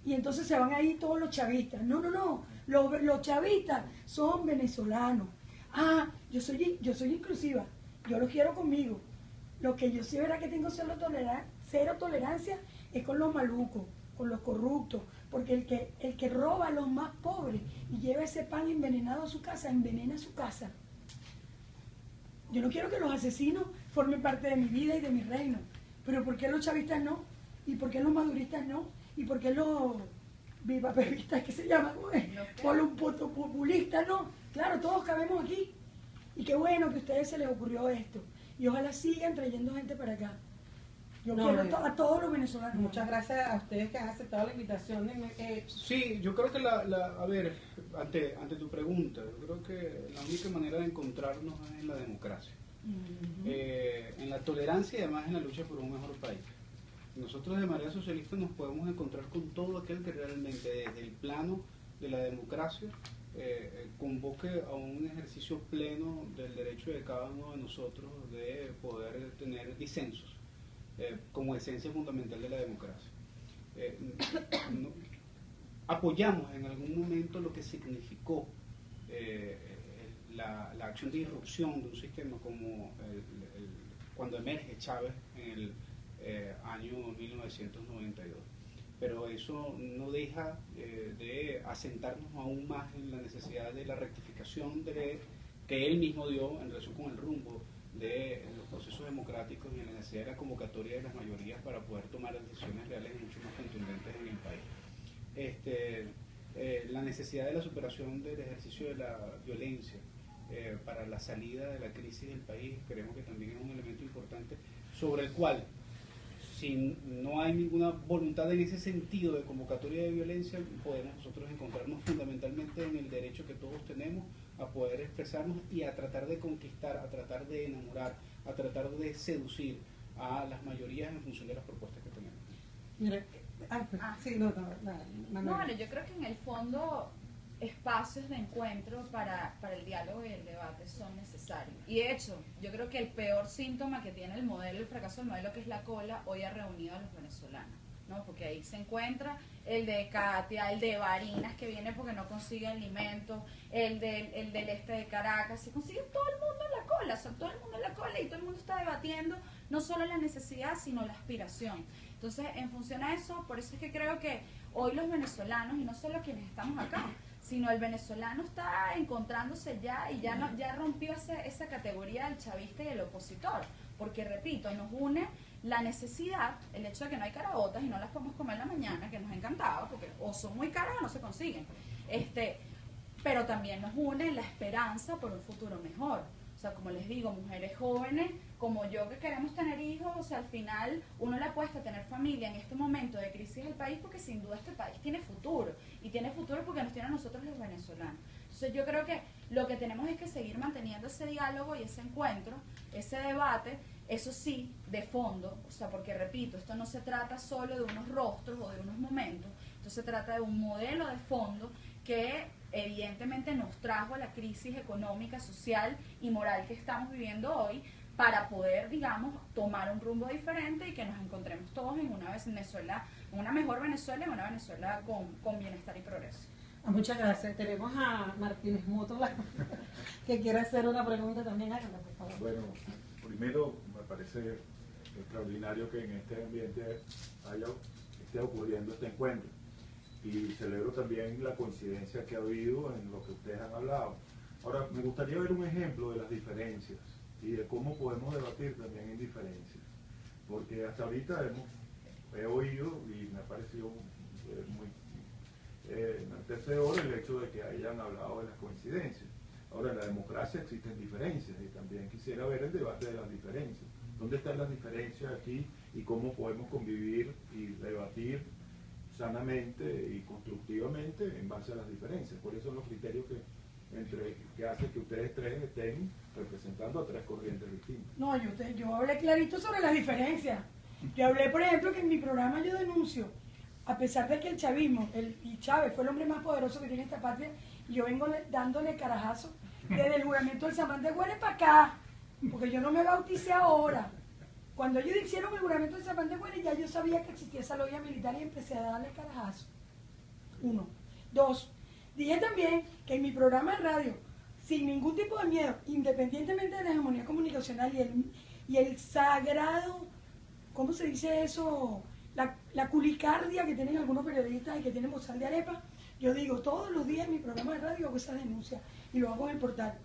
Speaker 1: Y entonces se van ahí todos los chavistas. No. Los chavistas son venezolanos. Ah, yo soy inclusiva. Yo los quiero conmigo. Lo que yo sí verá que tengo cero tolerancia es con los malucos, con los corruptos. Porque el que roba a los más pobres y lleva ese pan envenenado a su casa, envenena su casa. Yo no quiero que los asesinos formen parte de mi vida y de mi reino. Pero ¿por qué los chavistas no? ¿Y por qué los maduristas no? ¿Y por qué los vivaperistas, que se llaman? Populistas no. Claro, todos cabemos aquí. Y qué bueno que a ustedes se les ocurrió esto. Y ojalá sigan trayendo gente para acá. Yo quiero a todos los venezolanos.
Speaker 3: Muchas gracias a ustedes que han aceptado la invitación.
Speaker 4: Sí, yo creo que a ver, ante tu pregunta, yo creo que la única manera de encontrarnos es en la democracia, en la tolerancia y además en la lucha por un mejor país. Nosotros de Marea Socialista nos podemos encontrar con todo aquel que realmente desde el plano de la democracia convoque a un ejercicio pleno del derecho de cada uno de nosotros de poder tener disensos como esencia fundamental de la democracia. Apoyamos en algún momento lo que significó la acción de irrupción de un sistema como cuando emerge Chávez en el año 1992. Pero eso no deja de asentarnos aún más en la necesidad de la rectificación que él mismo dio en relación con el rumbo de los procesos democráticos y en la necesidad de la convocatoria de las mayorías para poder tomar decisiones reales mucho más contundentes en el país. La necesidad de la superación del ejercicio de la violencia para la salida de la crisis del país, creemos que también es un elemento importante sobre el cual, si no hay ninguna voluntad en ese sentido de convocatoria de violencia, podemos nosotros encontrarnos fundamentalmente en el derecho que todos tenemos a poder expresarnos y a tratar de conquistar, a tratar de enamorar, a tratar de seducir a las mayorías en función de las propuestas que tenemos.
Speaker 3: Mira,
Speaker 2: bueno, yo creo que en el fondo espacios de encuentro para el diálogo y el debate son necesarios. Y de hecho, yo creo que el peor síntoma que tiene el fracaso del modelo, que es la cola, hoy ha reunido a los venezolanos, ¿no? Porque ahí se encuentra el de Katia, el de Barinas, que viene porque no consigue alimentos, el del este de Caracas, se consigue todo el mundo en la cola, o sea, todo el mundo en la cola y todo el mundo está debatiendo no solo la necesidad, sino la aspiración. Entonces, en función a eso, por eso es que creo que hoy los venezolanos, y no solo quienes estamos acá, sino el venezolano está encontrándose ya y ya rompió esa categoría del chavista y el opositor, porque repito, nos une la necesidad, el hecho de que no hay caraotas y no las podemos comer en la mañana, que nos encantaba, porque o son muy caras o no se consiguen, pero también nos une la esperanza por un futuro mejor. O sea, como les digo, mujeres jóvenes como yo que queremos tener hijos, o sea, al final uno le apuesta a tener familia en este momento de crisis del país porque sin duda este país tiene futuro, y tiene futuro porque nos tiene a nosotros los venezolanos. Entonces yo creo que lo que tenemos es que seguir manteniendo ese diálogo y ese encuentro, ese debate, eso sí, de fondo, o sea, porque repito, esto no se trata solo de unos rostros o de unos momentos, esto se trata de un modelo de fondo que evidentemente nos trajo a la crisis económica, social y moral que estamos viviendo hoy, para poder, digamos, tomar un rumbo diferente y que nos encontremos todos en una Venezuela, una mejor Venezuela, en una Venezuela con bienestar y progreso.
Speaker 3: Muchas gracias. Tenemos a Martínez Mótola que quiere hacer una pregunta también. Háganla, por favor.
Speaker 6: Bueno, primero me parece extraordinario que en este ambiente esté ocurriendo este encuentro, y celebro también la coincidencia que ha habido en lo que ustedes han hablado. Ahora, me gustaría ver un ejemplo de las diferencias y de cómo podemos debatir también en diferencias, porque hasta ahorita he oído y me ha parecido muy enaltecedor el hecho de que hayan hablado de las coincidencias. Ahora, en la democracia existen diferencias y también quisiera ver el debate de las diferencias. ¿Dónde están las diferencias aquí y cómo podemos convivir y debatir sanamente y constructivamente en base a las diferencias? ¿Cuáles son los criterios que hacen que ustedes tres estén representando a tres corrientes distintas?
Speaker 1: No, yo hablé clarito sobre las diferencias. Yo hablé, por ejemplo, que en mi programa yo denuncio, a pesar de que el chavismo, y Chávez fue el hombre más poderoso que tiene esta patria, y yo vengo dándole carajazo desde el juramento del Samán de Güeres para acá, porque yo no me bauticé ahora. Cuando ellos hicieron el juramento del Samán de Güeres, ya yo sabía que existía esa logia militar y empecé a darle carajazo. 1. 2. Dije también que en mi programa de radio, sin ningún tipo de miedo, independientemente de la hegemonía comunicacional y el sagrado, ¿cómo se dice eso? La culicardia que tienen algunos periodistas y que tienen bozal de arepa, yo digo, todos los días en mi programa de radio hago esa denuncia y lo hago en el portal.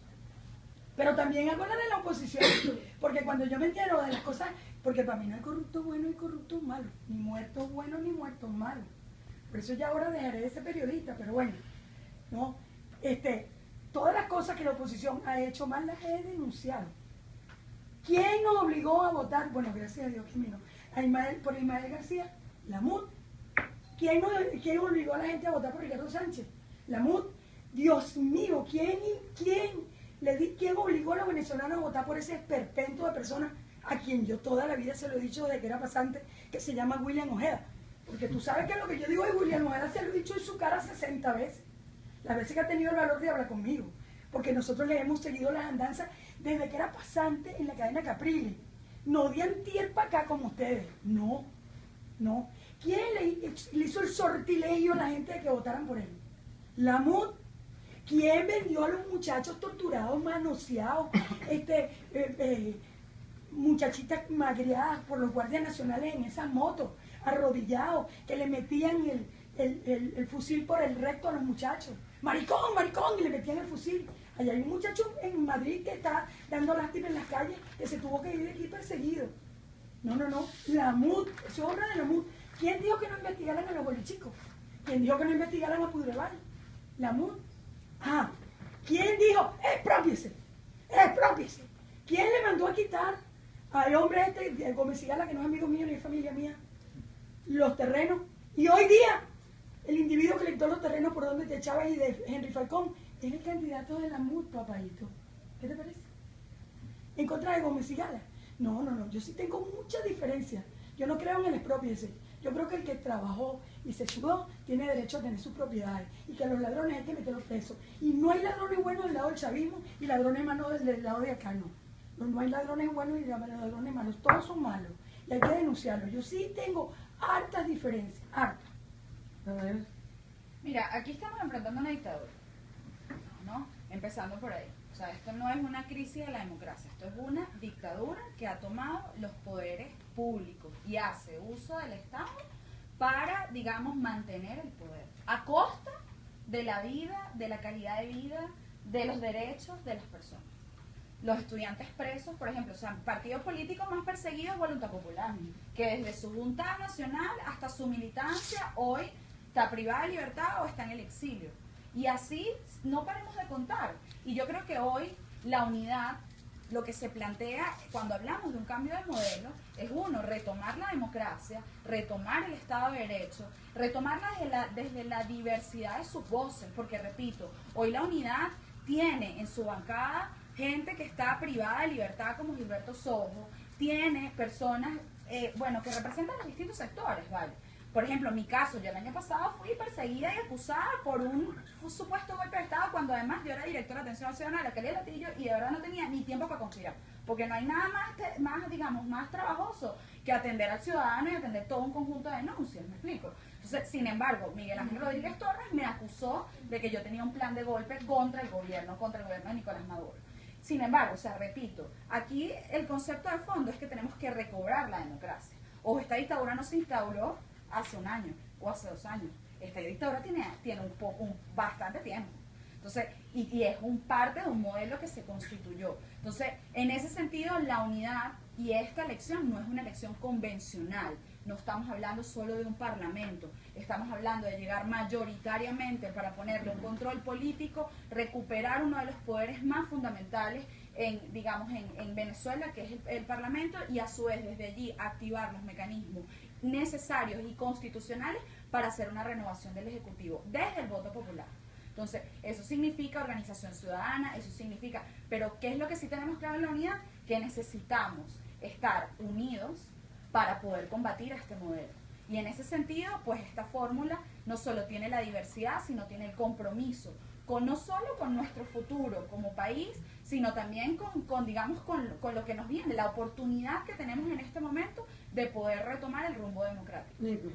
Speaker 1: Pero también hago la de la oposición, porque cuando yo me entero de las cosas, porque para mí no hay corrupto bueno y corrupto malo, ni muertos buenos ni muertos malos. Por eso ya ahora dejaré de ser periodista, pero bueno, ¿no? Todas las cosas que la oposición ha hecho mal las he denunciado. ¿Quién nos obligó a votar? Bueno, gracias a Dios que vino. Por Ismael García, la MUD. ¿Quién obligó a la gente a votar por Ricardo Sánchez? La MUD. Dios mío, ¿quién obligó a los venezolanos a votar por ese esperpento de personas a quien yo toda la vida se lo he dicho desde que era pasante, que se llama William Ojeda? Porque tú sabes que lo que yo digo de William Ojeda se lo he dicho en su cara 60 veces. Las veces que ha tenido el valor de hablar conmigo. Porque nosotros le hemos seguido las andanzas desde que era pasante en la cadena Capriles. No de antier para acá como ustedes. No. ¿Quién le hizo el sortilegio a la gente de que votaran por él? La MUD. ¿Quién vendió a los muchachos torturados, manoseados, muchachitas magreadas por los guardias nacionales en esas motos, arrodillados, que le metían el fusil por el recto a los muchachos? Maricón, y le metían el fusil. Allá hay un muchacho en Madrid que está dando lástima en las calles, que se tuvo que ir de aquí perseguido. No. La MUD, eso es obra de la MUD. ¿Quién dijo que no investigaran a los bolichicos? ¿Quién dijo que no investigaran a Pudreval? La MUD. ¿Quién dijo? ¡Expropiese! ¿Quién le mandó a quitar al hombre de Gómez Sigala, que no es amigo mío ni es familia mía, los terrenos? Y hoy día, el individuo que le quitó los terrenos por donde te echabas y de Henry Falcón es el candidato de la MUD, papadito. ¿Qué te parece? En contra de Gómez Sigala. No, yo sí tengo mucha diferencia. Yo no creo en el expropiese. Yo creo que el que trabajó y se sudó tiene derecho a tener sus propiedades y que a los ladrones hay que meterlos presos. Y no hay ladrones buenos del lado del chavismo y ladrones malos del lado de acá, no. No hay ladrones buenos y ladrones malos. Todos son malos y hay que denunciarlos. Yo sí tengo hartas diferencias, hartas. A ver.
Speaker 2: Mira, aquí estamos enfrentando una dictadura, ¿no? Empezando por ahí. O sea, esto no es una crisis de la democracia, esto es una dictadura que ha tomado los poderes públicos y hace uso del Estado para, digamos, mantener el poder a costa de la vida, de la calidad de vida, de los derechos de las personas. Los estudiantes presos, por ejemplo, o sea, el partido político más perseguido es Voluntad Popular, que desde su junta nacional hasta su militancia hoy está privada de libertad o está en el exilio. Y así no paremos de contar. Y yo creo que hoy la unidad lo que se plantea cuando hablamos de un cambio de modelo es uno, retomar la democracia, retomar el Estado de Derecho, retomarla desde la diversidad de sus voces, porque repito, hoy la unidad tiene en su bancada gente que está privada de libertad como Gilberto Sojo, tiene personas, que representan los distintos sectores, ¿vale? Por ejemplo, en mi caso, yo el año pasado fui perseguida y acusada por un supuesto golpe de Estado cuando además yo era directora de atención ciudadana de la alcaldía de Latillo y de verdad no tenía ni tiempo para conspirar. Porque no hay nada más trabajoso que atender al ciudadano y atender todo un conjunto de denuncias, ¿me explico? Entonces, sin embargo, Miguel Ángel Rodríguez Torres me acusó de que yo tenía un plan de golpe contra el gobierno de Nicolás Maduro. Sin embargo, repito, aquí el concepto de fondo es que tenemos que recobrar la democracia. O esta dictadura no se instauró hace un año o hace 2 años. Esta dictadura tiene bastante tiempo. Entonces, y es parte de un modelo que se constituyó. Entonces, en ese sentido, la unidad y esta elección no es una elección convencional. No estamos hablando solo de un parlamento. Estamos hablando de llegar mayoritariamente para ponerle un control político, recuperar uno de los poderes más fundamentales en Venezuela, que es el parlamento, y a su vez desde allí activar los mecanismos necesarios y constitucionales para hacer una renovación del Ejecutivo desde el voto popular. Entonces, eso significa organización ciudadana, eso significa, pero ¿qué es lo que sí tenemos claro en la unidad? Que necesitamos estar unidos para poder combatir a este modelo. Y en ese sentido, pues esta fórmula no solo tiene la diversidad, sino tiene el compromiso no solo con nuestro futuro como país, sino también con lo que nos viene, la oportunidad que tenemos en este momento de poder retomar el rumbo democrático.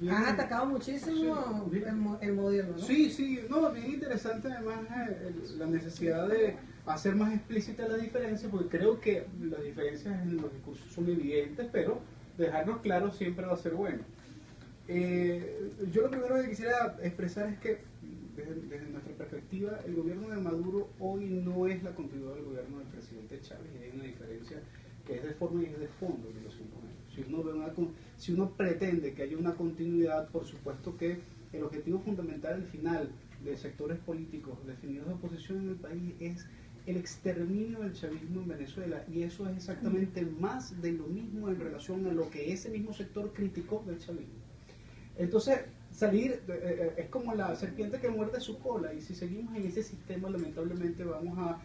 Speaker 3: Has atacado muchísimo el modelo, ¿no?
Speaker 4: Sí, no, bien interesante además la necesidad de hacer más explícita la diferencia, porque creo que las diferencias en los discursos son evidentes, pero dejarnos claros siempre va a ser bueno. Yo lo primero que quisiera expresar es que desde nuestra perspectiva, el gobierno de Maduro hoy no es la continuidad del gobierno del presidente Chávez, y hay una diferencia que es de forma y es de fondo en relación con ellos. Si uno pretende que haya una continuidad, por supuesto que el objetivo fundamental al final de sectores políticos definidos de oposición en el país es el exterminio del chavismo en Venezuela, y eso es exactamente más de lo mismo en relación a lo que ese mismo sector criticó del chavismo. Entonces, salir es como la serpiente que muerde su cola, y si seguimos en ese sistema, lamentablemente vamos a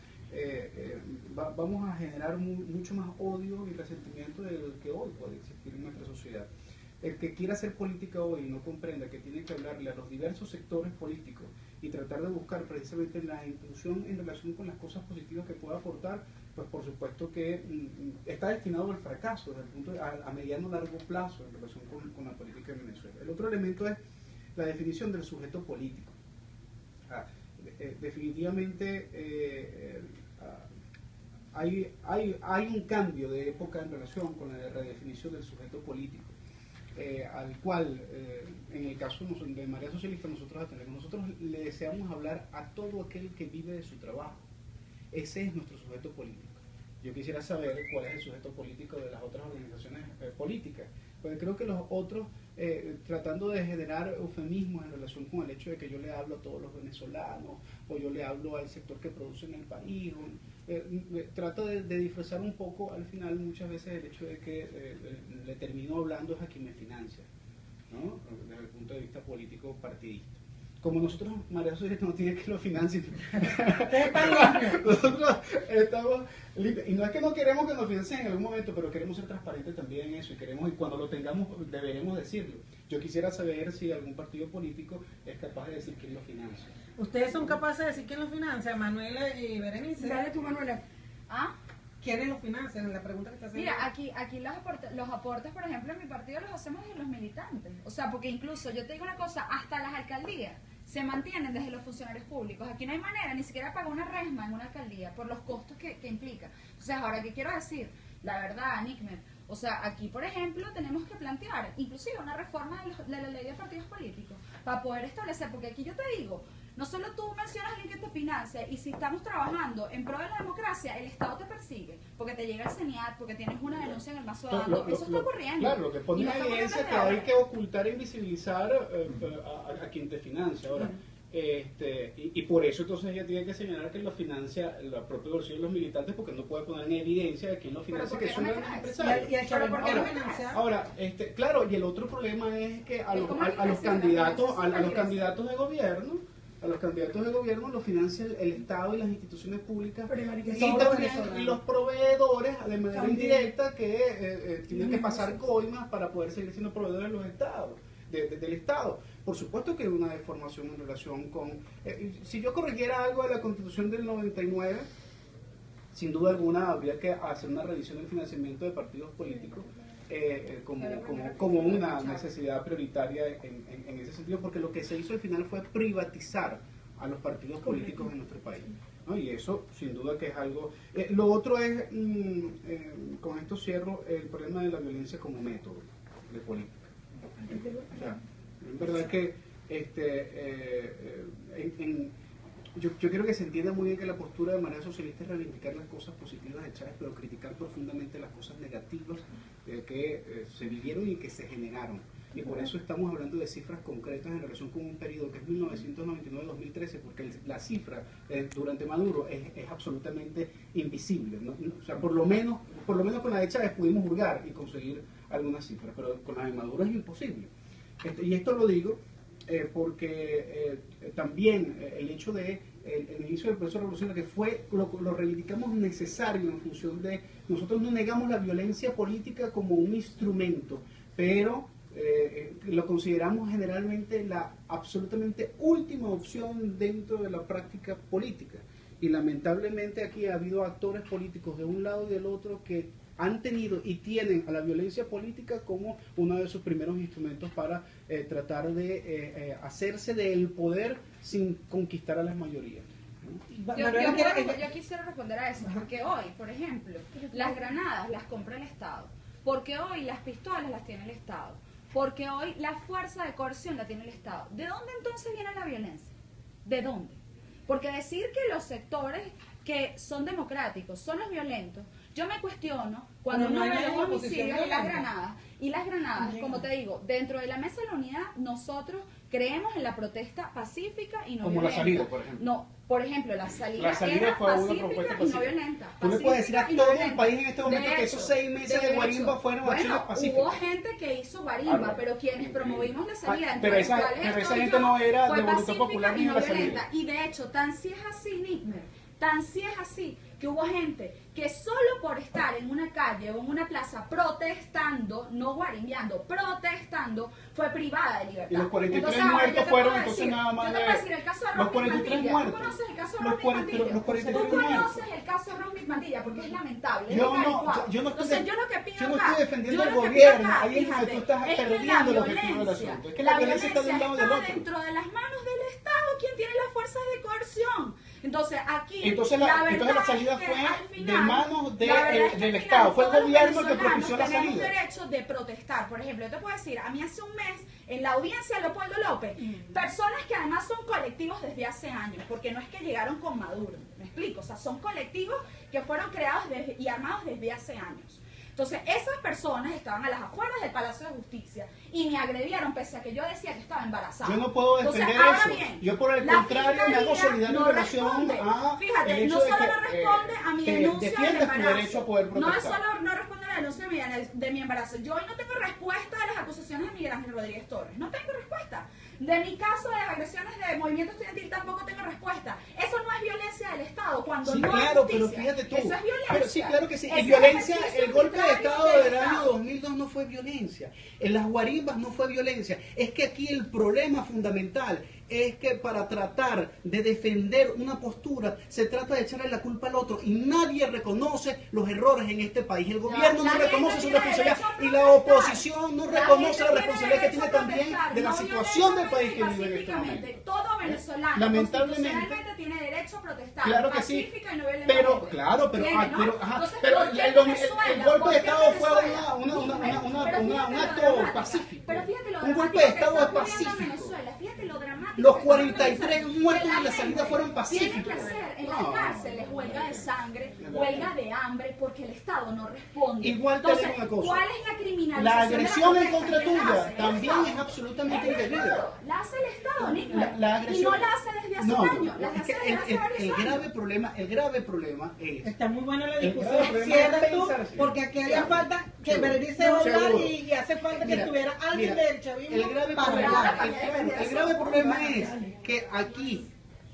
Speaker 4: generar mucho más odio y resentimiento del que hoy puede existir en nuestra sociedad. El que quiera hacer política hoy y no comprenda que tiene que hablarle a los diversos sectores políticos y tratar de buscar precisamente la inclusión en relación con las cosas positivas que pueda aportar, pues por supuesto que está destinado al fracaso desde el punto a mediano o largo plazo en relación con la política de Venezuela. El otro elemento es la definición del sujeto político. Definitivamente hay un cambio de época en relación con la redefinición del sujeto político, al cual, en el caso de Marea Socialista, nosotros le deseamos hablar a todo aquel que vive de su trabajo. Ese es nuestro sujeto político. Yo quisiera saber cuál es el sujeto político de las otras organizaciones políticas, porque creo que los otros, tratando de generar eufemismos en relación con el hecho de que yo le hablo a todos los venezolanos, o yo le hablo al sector que produce en el país, trato de disfrazar un poco al final muchas veces el hecho de que le termino hablando es a quien me financia, ¿no? Desde el punto de vista político partidista. Como nosotros, Marea Socialista no tiene que lo financien. Nosotros estamos limpios. Y no es que no queremos que nos financien en algún momento, pero queremos ser transparentes también en eso. Y cuando lo tengamos, deberemos decirlo. Yo quisiera saber si algún partido político es capaz de decir quién lo financia.
Speaker 3: ¿Ustedes son capaces de decir quién lo financia? Manuela y Berenice.
Speaker 1: Dale tú, Manuela.
Speaker 2: ¿Ah?
Speaker 3: ¿Quiénes lo financian? La pregunta que está haciendo.
Speaker 2: Mira, aquí los aportes, por ejemplo, en mi partido los hacemos de los militantes. O sea, porque incluso, yo te digo una cosa, hasta las alcaldías se mantienen desde los funcionarios públicos. Aquí no hay manera ni siquiera pagar una resma en una alcaldía por los costos que implica. Entonces, ahora, ¿qué quiero decir? La verdad, Nickmer, o sea, aquí, por ejemplo, tenemos que plantear inclusive una reforma de la ley de partidos políticos para poder establecer, porque aquí yo te digo, no solo tú mencionas a alguien que te financia, y si estamos trabajando en pro de la democracia, el Estado te persigue, porque te llega el CENIAT, porque tienes una denuncia en el mazo dando. Eso está ocurriendo.
Speaker 4: Claro, lo que pone en evidencia que hay que ocultar e invisibilizar a quien te financia. Ahora, Y por eso entonces ella tiene que señalar que lo financia el propio bolsillo de los militantes, porque no puede poner en evidencia de quién lo financia, que son los empresarios. Ahora, claro, y el otro problema es que a los candidatos de gobierno, lo financia el Estado y las instituciones públicas, y los proveedores de manera indirecta que tienen que pasar coimas para poder seguir siendo proveedores de los estados. Del Estado. Por supuesto que hay una deformación en relación con... si yo corrigiera algo de la Constitución del 99, sin duda alguna habría que hacer una revisión del financiamiento de partidos políticos como una necesidad prioritaria en ese sentido, porque lo que se hizo al final fue privatizar a los partidos políticos en nuestro país, ¿no? Y eso sin duda que es algo... lo otro es, con esto cierro, el problema de la violencia como método de política. O sea, es verdad que yo quiero que se entienda muy bien que la postura de manera socialista es reivindicar las cosas positivas de Chávez, pero criticar profundamente las cosas negativas que se vivieron y que se generaron. Y por eso estamos hablando de cifras concretas en relación con un periodo que es 1999-2013, porque la cifra durante Maduro es absolutamente invisible, ¿no? O sea, por lo menos con la de Chávez pudimos hurgar y conseguir algunas cifras, pero con la de Maduro es imposible. Y esto lo digo porque también el hecho de el inicio del proceso revolucionario, que fue lo reivindicamos necesario en función de... Nosotros no negamos la violencia política como un instrumento, pero lo consideramos generalmente la absolutamente última opción dentro de la práctica política. Y lamentablemente aquí ha habido actores políticos de un lado y del otro que han tenido y tienen a la violencia política como uno de sus primeros instrumentos para tratar de hacerse del poder sin conquistar a las mayorías.
Speaker 2: Yo quisiera responder a eso, porque hoy, por ejemplo, las granadas las compra el Estado, porque hoy las pistolas las tiene el Estado, porque hoy la fuerza de coerción la tiene el Estado. ¿De dónde entonces viene la violencia? ¿De dónde? Porque decir que los sectores que son democráticos son los violentos, yo me cuestiono cuando no veo los homicidios y las granadas, como te digo, dentro de la Mesa de la Unidad nosotros creemos en la protesta pacífica y no
Speaker 4: como
Speaker 2: violenta.
Speaker 4: La salida, por ejemplo.
Speaker 2: No, por ejemplo, la salida
Speaker 4: era
Speaker 2: fue pacífica y no violenta.
Speaker 4: Tú le puedes decir a todo el país en este momento que esos 6 meses de guarimba fueron acciones pacíficas.
Speaker 2: Hubo gente que hizo guarimba, pero quienes promovimos la salida,
Speaker 4: pero esa gente no era de voluntad popular ni de la salida.
Speaker 2: Y de hecho, tan si es así, Nickmer, tan si es así, que hubo gente que solo por estar en una calle o en una plaza protestando, no guarimbeando, protestando, fue privada de libertad.
Speaker 4: Y los 43 muertos fueron entonces nada más de...
Speaker 2: Yo te voy a decir el caso de
Speaker 4: los
Speaker 2: Ron
Speaker 4: 43
Speaker 2: Mantilla.
Speaker 4: muertos.
Speaker 2: ¿Tú conoces el caso de
Speaker 4: Los
Speaker 2: Ron
Speaker 4: 43
Speaker 2: Mantilla?
Speaker 4: muertos.
Speaker 2: ¿Tú conoces el caso de Ron Mantilla? Porque es lamentable.
Speaker 4: Yo no estoy defendiendo el gobierno. Ahí es donde tú estás perdiendo el objetivo del asunto. Es que la violencia está de un lado y del otro.
Speaker 2: Dentro de las manos del Estado, quien tiene las fuerzas de coerción. Entonces aquí
Speaker 4: entonces la salida fue de manos del Estado, fue el gobierno el que propició la salida.
Speaker 2: Tenemos derecho de protestar. Por ejemplo, yo te puedo decir, a mí hace un mes en la audiencia de Leopoldo López, personas que además son colectivos desde hace años, porque no es que llegaron con Maduro, me explico, o sea, son colectivos que fueron creados y armados desde hace años. Entonces, esas personas estaban a las afueras del Palacio de Justicia y me agredieron pese a que yo decía que estaba embarazada.
Speaker 4: Yo no puedo defender eso.
Speaker 2: Bien,
Speaker 4: yo por el contrario me hago solidario en relación a
Speaker 2: fíjate,
Speaker 4: el hecho
Speaker 2: no solo
Speaker 4: de
Speaker 2: no responde a mi denuncia del
Speaker 4: defiendes tu
Speaker 2: embarazo.
Speaker 4: derecho a poder protestar.
Speaker 2: No es solo no responde a la denuncia de mi embarazo. Yo hoy no tengo respuesta a las acusaciones de Miguel Ángel Rodríguez Torres. No tengo respuesta. De mi caso de las agresiones de movimiento estudiantil tampoco tengo respuesta. Eso no es violencia del Estado. Cuando
Speaker 4: sí,
Speaker 2: no
Speaker 4: claro,
Speaker 2: hay
Speaker 4: pero
Speaker 2: justicia,
Speaker 4: fíjate tú.
Speaker 2: eso es violencia.
Speaker 4: Pero sí, claro que sí.
Speaker 2: Es
Speaker 4: Violencia,
Speaker 2: ejercicio
Speaker 4: el golpe de Estado
Speaker 2: arbitrario
Speaker 4: del
Speaker 2: del
Speaker 4: año
Speaker 2: Estado.
Speaker 4: 2002 no fue violencia. En las guarimbas no fue violencia. Es que aquí el problema fundamental es que para tratar de defender una postura se trata de echarle la culpa al otro y nadie reconoce los errores en este país. El gobierno no reconoce su responsabilidad y la oposición no reconoce la responsabilidad que tiene también de la situación del país que vive en este momento.
Speaker 2: Todo venezolano
Speaker 4: lamentablemente
Speaker 2: tiene derecho a protestar.
Speaker 4: Claro que sí,
Speaker 2: pacífica y no violentamente.
Speaker 4: pero claro, pero
Speaker 2: Entonces,
Speaker 4: pero
Speaker 2: ¿por qué
Speaker 4: el
Speaker 2: Venezuela?
Speaker 4: golpe
Speaker 2: ¿Por
Speaker 4: de
Speaker 2: qué
Speaker 4: Estado fue
Speaker 2: Venezuela?
Speaker 4: un acto
Speaker 2: dramático.
Speaker 4: pacífico.
Speaker 2: Pero fíjate lo
Speaker 4: Un golpe
Speaker 2: dramático
Speaker 4: de
Speaker 2: que
Speaker 4: Estado
Speaker 2: está
Speaker 4: es
Speaker 2: ocurriendo en
Speaker 4: pacífico.
Speaker 2: Venezuela. Fíjate lo dramático
Speaker 4: Los
Speaker 2: que está
Speaker 4: 43
Speaker 2: ocurriendo.
Speaker 4: muertos
Speaker 2: Que
Speaker 4: en la salida fueron pacíficos.
Speaker 2: Tienen que hacer en las
Speaker 4: No.
Speaker 2: cárceles huelga de sangre, huelga de hambre, porque el Estado no responde.
Speaker 4: Igual te
Speaker 2: Entonces,
Speaker 4: digo una cosa.
Speaker 2: ¿cuál es la criminalidad
Speaker 7: la agresión en contra tuya también es absolutamente indebida.
Speaker 2: La hace el Estado, Nicolás.
Speaker 7: La agresión,
Speaker 2: y no la hace desde hace un año. La
Speaker 7: es
Speaker 2: hace
Speaker 7: que
Speaker 2: desde hace varios
Speaker 7: el
Speaker 2: años.
Speaker 7: grave problema es...
Speaker 3: Está muy buena la
Speaker 7: El
Speaker 3: discusión,
Speaker 7: problema es
Speaker 3: cierras tú,
Speaker 7: pensar, sí.
Speaker 3: porque aquí haría falta que
Speaker 7: Seguro.
Speaker 3: Berenice
Speaker 7: No,
Speaker 3: hablar
Speaker 7: seguro.
Speaker 3: y hace falta que
Speaker 7: Mira,
Speaker 3: estuviera alguien
Speaker 7: mira,
Speaker 3: del chavismo
Speaker 7: el grave
Speaker 3: para
Speaker 7: problema,
Speaker 3: hablar.
Speaker 7: el grave problema es que aquí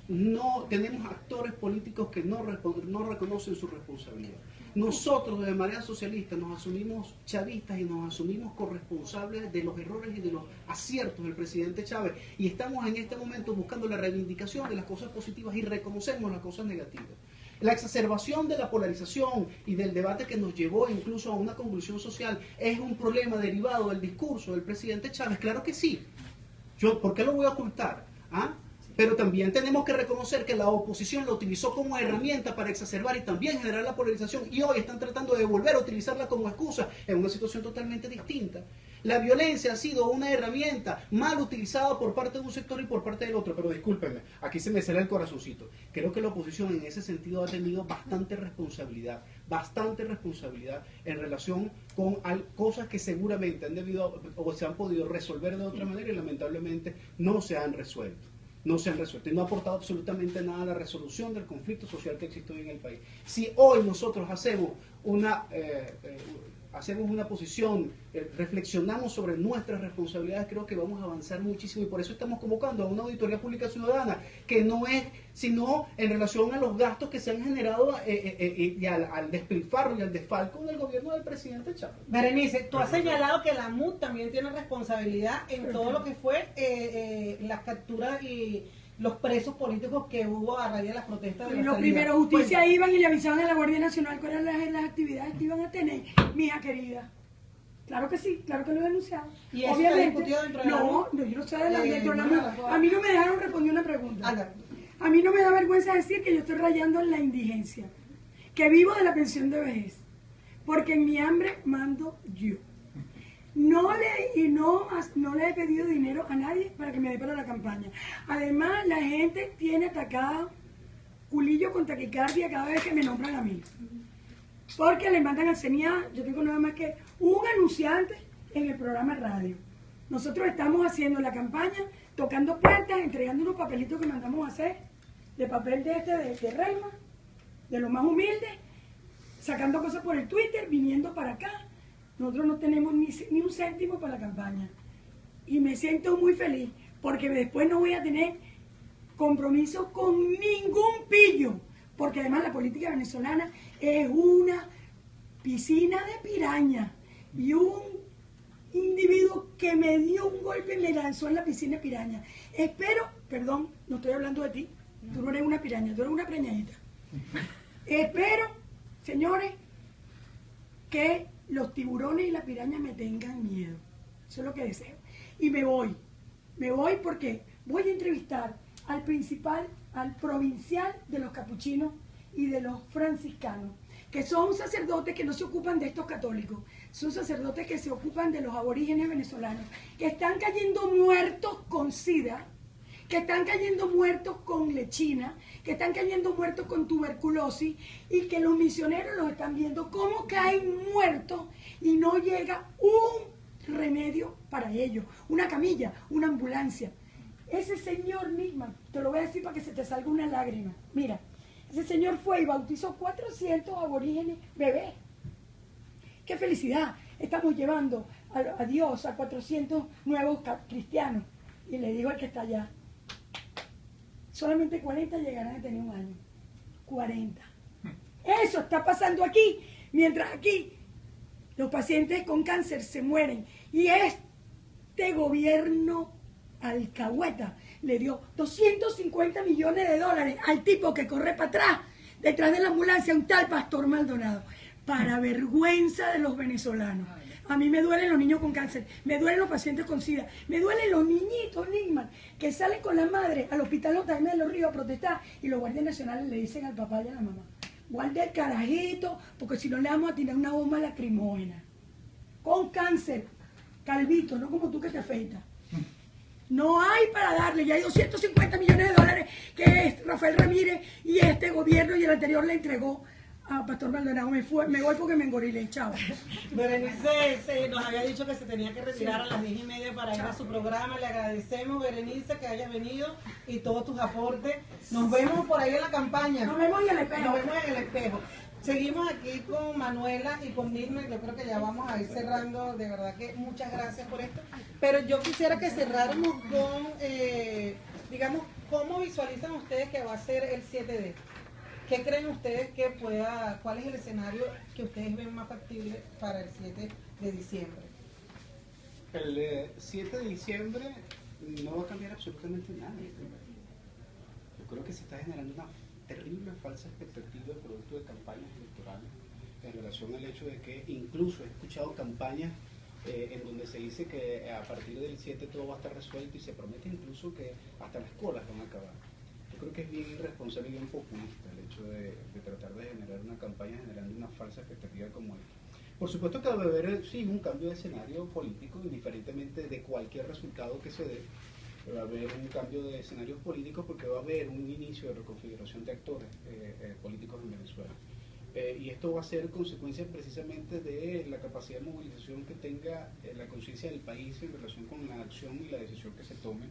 Speaker 7: no tenemos actores políticos que no reconocen su responsabilidad. Nosotros de manera socialista nos asumimos chavistas y nos asumimos corresponsables de los errores y de los aciertos del presidente Chávez, y estamos en este momento buscando la reivindicación de las cosas positivas y reconocemos las cosas negativas. La exacerbación de la polarización y del debate que nos llevó incluso a una convulsión social es un problema derivado del discurso del presidente Chávez. Claro que sí. ¿Por qué lo voy a ocultar? ¿Ah? Pero también tenemos que reconocer que la oposición la utilizó como herramienta para exacerbar y también generar la polarización, y hoy están tratando de volver a utilizarla como excusa en una situación totalmente distinta. La violencia ha sido una herramienta mal utilizada por parte de un sector y por parte del otro, pero discúlpenme, aquí se me sale el corazoncito. Creo que la oposición en ese sentido ha tenido bastante responsabilidad en relación con cosas que seguramente han debido o se han podido resolver de otra manera y lamentablemente no se han resuelto. Y no ha aportado absolutamente nada a la resolución del conflicto social que existe hoy en el país. Si hoy nosotros hacemos una posición, reflexionamos sobre nuestras responsabilidades, creo que vamos a avanzar muchísimo, y por eso estamos convocando a una auditoría pública ciudadana, que no es sino en relación a los gastos que se han generado y al despilfarro y al desfalco del gobierno del presidente Chávez.
Speaker 3: Berenice, tú has señalado que la MUD también tiene responsabilidad en todo lo que fue las capturas y los presos políticos que hubo a raíz de las protestas de la
Speaker 1: Los
Speaker 3: salida.
Speaker 1: primeros justicia iban y le avisaban a la Guardia Nacional cuáles eran las actividades que iban a tener, mija querida. Claro que sí, claro que lo he denunciado.
Speaker 3: ¿Y eso se ha discutido dentro de la
Speaker 1: no, yo no sé de la dentro de la
Speaker 3: no,
Speaker 1: MUD. A mí no me dejaron responder una pregunta.
Speaker 3: Anda.
Speaker 1: A mí no me da vergüenza decir que yo estoy rayando en la indigencia, que vivo de la pensión de vejez, porque en mi hambre mando yo. No le he pedido dinero a nadie para que me dé para la campaña. Además, la gente tiene atacada culillo con taquicardia cada vez que me nombran a mí. Porque le mandan a señal, yo tengo nada más que un anunciante en el programa de radio. Nosotros estamos haciendo la campaña, tocando puertas, entregando unos papelitos que mandamos a hacer, de papel de Reima, de lo más humilde, sacando cosas por el Twitter, viniendo para acá. Nosotros no tenemos ni un céntimo para la campaña. Y me siento muy feliz, porque después no voy a tener compromiso con ningún pillo, porque además la política venezolana es una piscina de piraña, y un individuo que me dio un golpe y me lanzó en la piscina de piraña. Espero, perdón, no estoy hablando de ti, tú no eres una piraña, tú eres una preñadita. Espero, señores, que los tiburones y la piraña me tengan miedo. Eso es lo que deseo. Y me voy porque voy a entrevistar al provincial de los capuchinos y de los franciscanos, que son sacerdotes que no se ocupan de estos católicos, son sacerdotes que se ocupan de los aborígenes venezolanos, que están cayendo muertos con SIDA, que están cayendo muertos con lechina, que están cayendo muertos con tuberculosis, y que los misioneros los están viendo cómo caen muertos y no llega un remedio para ellos, una camilla, una ambulancia. Ese señor mismo, te lo voy a decir para que se te salga una lágrima, mira, ese señor fue y bautizó 400 aborígenes bebés. ¡Qué felicidad! Estamos llevando a Dios a 400 nuevos cristianos. Y le digo al que está allá, solamente 40 llegarán a tener un año. 40. Eso está pasando aquí, mientras aquí los pacientes con cáncer se mueren. Y este gobierno alcahueta le dio 250 millones de dólares al tipo que corre para atrás, detrás de la ambulancia, un tal Pastor Maldonado, para vergüenza de los venezolanos. A mí me duelen los niños con cáncer, me duelen los pacientes con SIDA, me duelen los niñitos, Nisman, que salen con la madre al hospital Jaime de los Ríos a protestar, y los guardias nacionales le dicen al papá y a la mamá, guarde el carajito, porque si no le vamos a tirar una bomba lacrimógena. Con cáncer, calvito, no como tú que te afeitas. No hay para darle, ya hay 250 millones de dólares que Rafael Ramírez y este gobierno y el anterior le entregó Pastor Maldonado, me voy porque me engorilé, chao.
Speaker 3: Berenice nos había dicho que se tenía que retirar a las 10:30 para ir a su programa. Le agradecemos, Berenice, que hayas venido y todos tus aportes. Nos vemos por ahí en la campaña.
Speaker 1: Nos vemos en el espejo.
Speaker 3: Nos vemos en el espejo. Seguimos aquí con Manuela y con Nilma. Yo creo que ya vamos a ir cerrando. De verdad que muchas gracias por esto. Pero yo quisiera que cerráramos con, digamos, ¿cómo visualizan ustedes que va a ser el 7D? ¿Qué creen ustedes que cuál es el escenario que ustedes ven más factible para el 7 de diciembre?
Speaker 7: El 7 de diciembre no va a cambiar absolutamente nada. Yo creo que se está generando una terrible falsa expectativa producto de campañas electorales en relación al hecho de que incluso he escuchado campañas en donde se dice que a partir del 7 todo va a estar resuelto y se promete incluso que hasta las colas van a acabar. Yo creo que es bien irresponsable y bien populista el hecho de tratar de generar una campaña generando una falsa expectativa como esta. Por supuesto que va a haber sí un cambio de escenario político, indiferentemente de cualquier resultado que se dé. Va a haber un cambio de escenarios políticos porque va a haber un inicio de reconfiguración de actores políticos en Venezuela. Y esto va a ser consecuencia precisamente de la capacidad de movilización que tenga la conciencia del país en relación con la acción y la decisión que se tome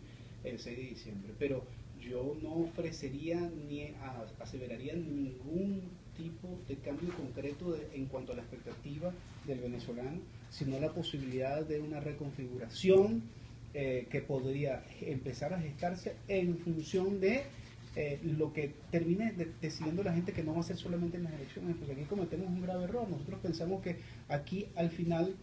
Speaker 7: el 6 de diciembre. Pero yo no ofrecería ni aseveraría ningún tipo de cambio concreto en cuanto a la expectativa del venezolano, sino la posibilidad de una reconfiguración que podría empezar a gestarse en función de lo que termine decidiendo la gente, que no va a ser solamente en las elecciones, porque aquí cometemos un grave error. Nosotros pensamos que aquí al final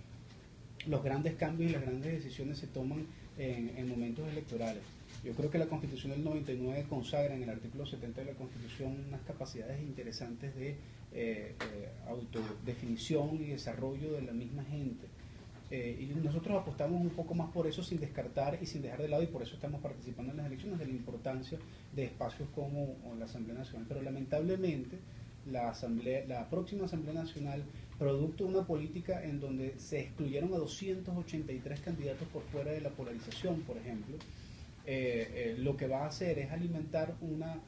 Speaker 7: los grandes cambios y las grandes decisiones se toman en momentos electorales. Yo creo que la Constitución del 99 consagra en el artículo 70 de la Constitución unas capacidades interesantes de autodefinición y desarrollo de la misma gente. Y nosotros apostamos un poco más por eso, sin descartar y sin dejar de lado, y por eso estamos participando en las elecciones, de la importancia de espacios como la Asamblea Nacional. Pero lamentablemente la próxima Asamblea Nacional, producto de una política en donde se excluyeron a 283 candidatos por fuera de la polarización, por ejemplo, lo que va a hacer es alimentar una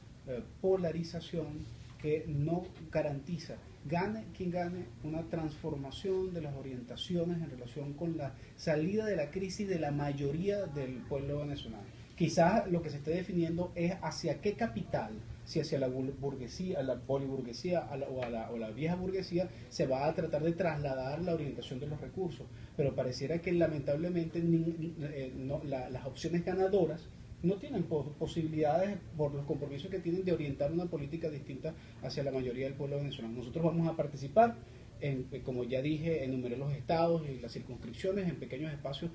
Speaker 7: polarización que no garantiza, gane quien gane, una transformación de las orientaciones en relación con la salida de la crisis de la mayoría del pueblo venezolano. Quizás lo que se esté definiendo es hacia qué capital, si hacia la burguesía, la poliburguesía o la vieja burguesía, se va a tratar de trasladar la orientación de los recursos. Pero pareciera que lamentablemente las opciones ganadoras no tienen posibilidades, por los compromisos que tienen, de orientar una política distinta hacia la mayoría del pueblo venezolano. Nosotros vamos a participar, como ya dije, enumeré los estados y las circunscripciones en pequeños espacios.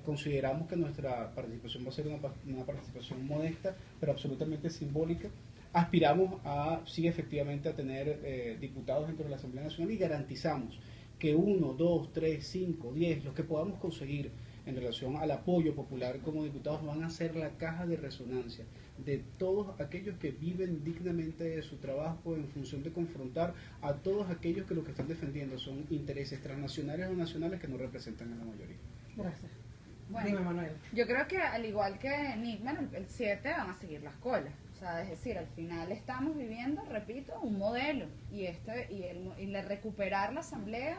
Speaker 7: Consideramos que nuestra participación va a ser una participación modesta, pero absolutamente simbólica. Aspiramos sí, efectivamente, a tener diputados dentro de la Asamblea Nacional, y garantizamos que 1, 2, 3, 5, 10, los que podamos conseguir en relación al apoyo popular como diputados, van a ser la caja de resonancia de todos aquellos que viven dignamente de su trabajo en función de confrontar a todos aquellos que lo que están defendiendo son intereses transnacionales o nacionales que no representan a la mayoría.
Speaker 3: Gracias.
Speaker 2: Bueno,
Speaker 3: Dime, Manuel.
Speaker 2: yo creo que al igual que Nickman, el 7 van a seguir las colas. O sea, es decir, al final estamos viviendo, repito, un modelo, y recuperar la asamblea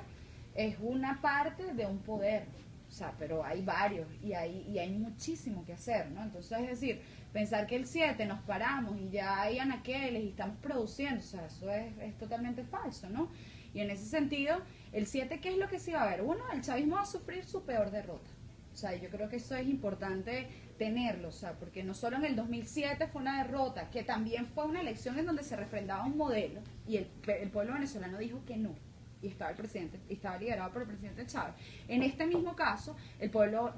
Speaker 2: es una parte de un poder. O sea, pero hay varios y hay muchísimo que hacer, ¿no? Entonces, es decir, pensar que el 7 nos paramos y ya hay anaqueles y estamos produciendo, o sea, eso es totalmente falso, ¿no? Y en ese sentido, el 7, ¿qué es lo que sí va a haber? Uno, el chavismo va a sufrir su peor derrota. O sea, yo creo que eso es importante tenerlo, o sea, porque no solo en el 2007 fue una derrota, que también fue una elección en donde se refrendaba un modelo y el pueblo venezolano dijo que no. Y estaba liderado por el presidente Chávez. En este mismo caso, el pueblo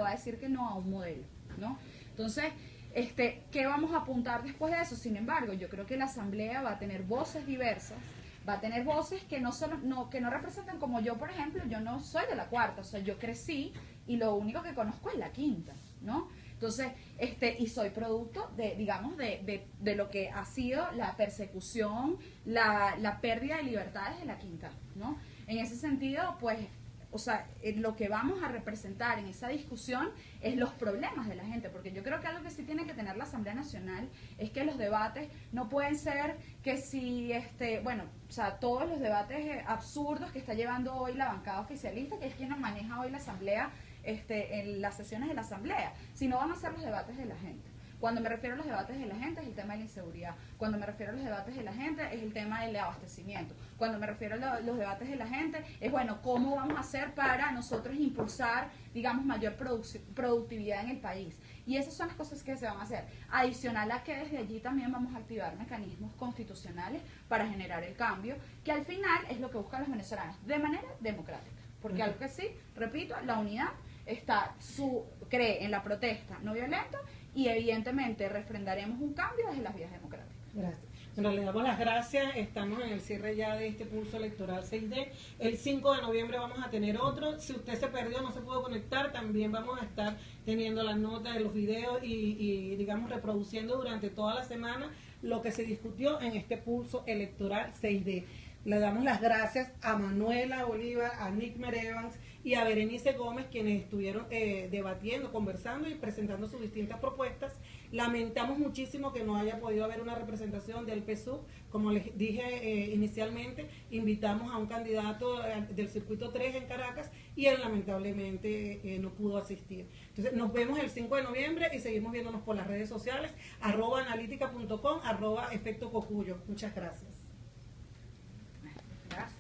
Speaker 2: va a decir que no a un modelo, ¿no? Entonces, ¿qué vamos a apuntar después de eso? Sin embargo, yo creo que la asamblea va a tener voces diversas, va a tener voces que que no representan, como yo, por ejemplo. Yo no soy de la cuarta, o sea, yo crecí y lo único que conozco es la quinta, ¿no? Entonces, y soy producto de lo que ha sido la persecución, la pérdida de libertades de la quinta, ¿no? En ese sentido, pues, o sea, lo que vamos a representar en esa discusión es los problemas de la gente, porque yo creo que algo que sí tiene que tener la Asamblea Nacional es que los debates no pueden ser que si, bueno, o sea, todos los debates absurdos que está llevando hoy la bancada oficialista, que es quien nos maneja hoy la Asamblea, en las sesiones de la Asamblea, sino van a ser los debates de la gente. Cuando me refiero a los debates de la gente es el tema de la inseguridad. Cuando me refiero a los debates de la gente es el tema del abastecimiento. Cuando me refiero a los debates de la gente es, bueno, cómo vamos a hacer para nosotros impulsar, digamos, mayor productividad en el país. Y esas son las cosas que se van a hacer. Adicional a que desde allí también vamos a activar mecanismos constitucionales para generar el cambio, que al final es lo que buscan los venezolanos, de manera democrática. Porque algo que sí, repito, la unidad cree en la protesta no violenta y evidentemente refrendaremos un cambio desde las vías democráticas.
Speaker 3: Gracias. Bueno, le damos las gracias. Estamos en el cierre ya de este pulso electoral 6D. El 5 de noviembre vamos a tener otro. Si usted se perdió, no se pudo conectar, también vamos a estar teniendo las notas de los videos y digamos, reproduciendo durante toda la semana lo que se discutió en este pulso electoral 6D. Le damos las gracias a Manuela Bolívar, a Nick Merevans y a Berenice Gómez, quienes estuvieron debatiendo, conversando y presentando sus distintas propuestas. Lamentamos muchísimo que no haya podido haber una representación del PSUV. Como les dije inicialmente, invitamos a un candidato del circuito 3 en Caracas y él lamentablemente no pudo asistir. Entonces nos vemos el 5 de noviembre y seguimos viéndonos por las redes sociales, @analítica.com, @efecto Cocuyo. Muchas gracias.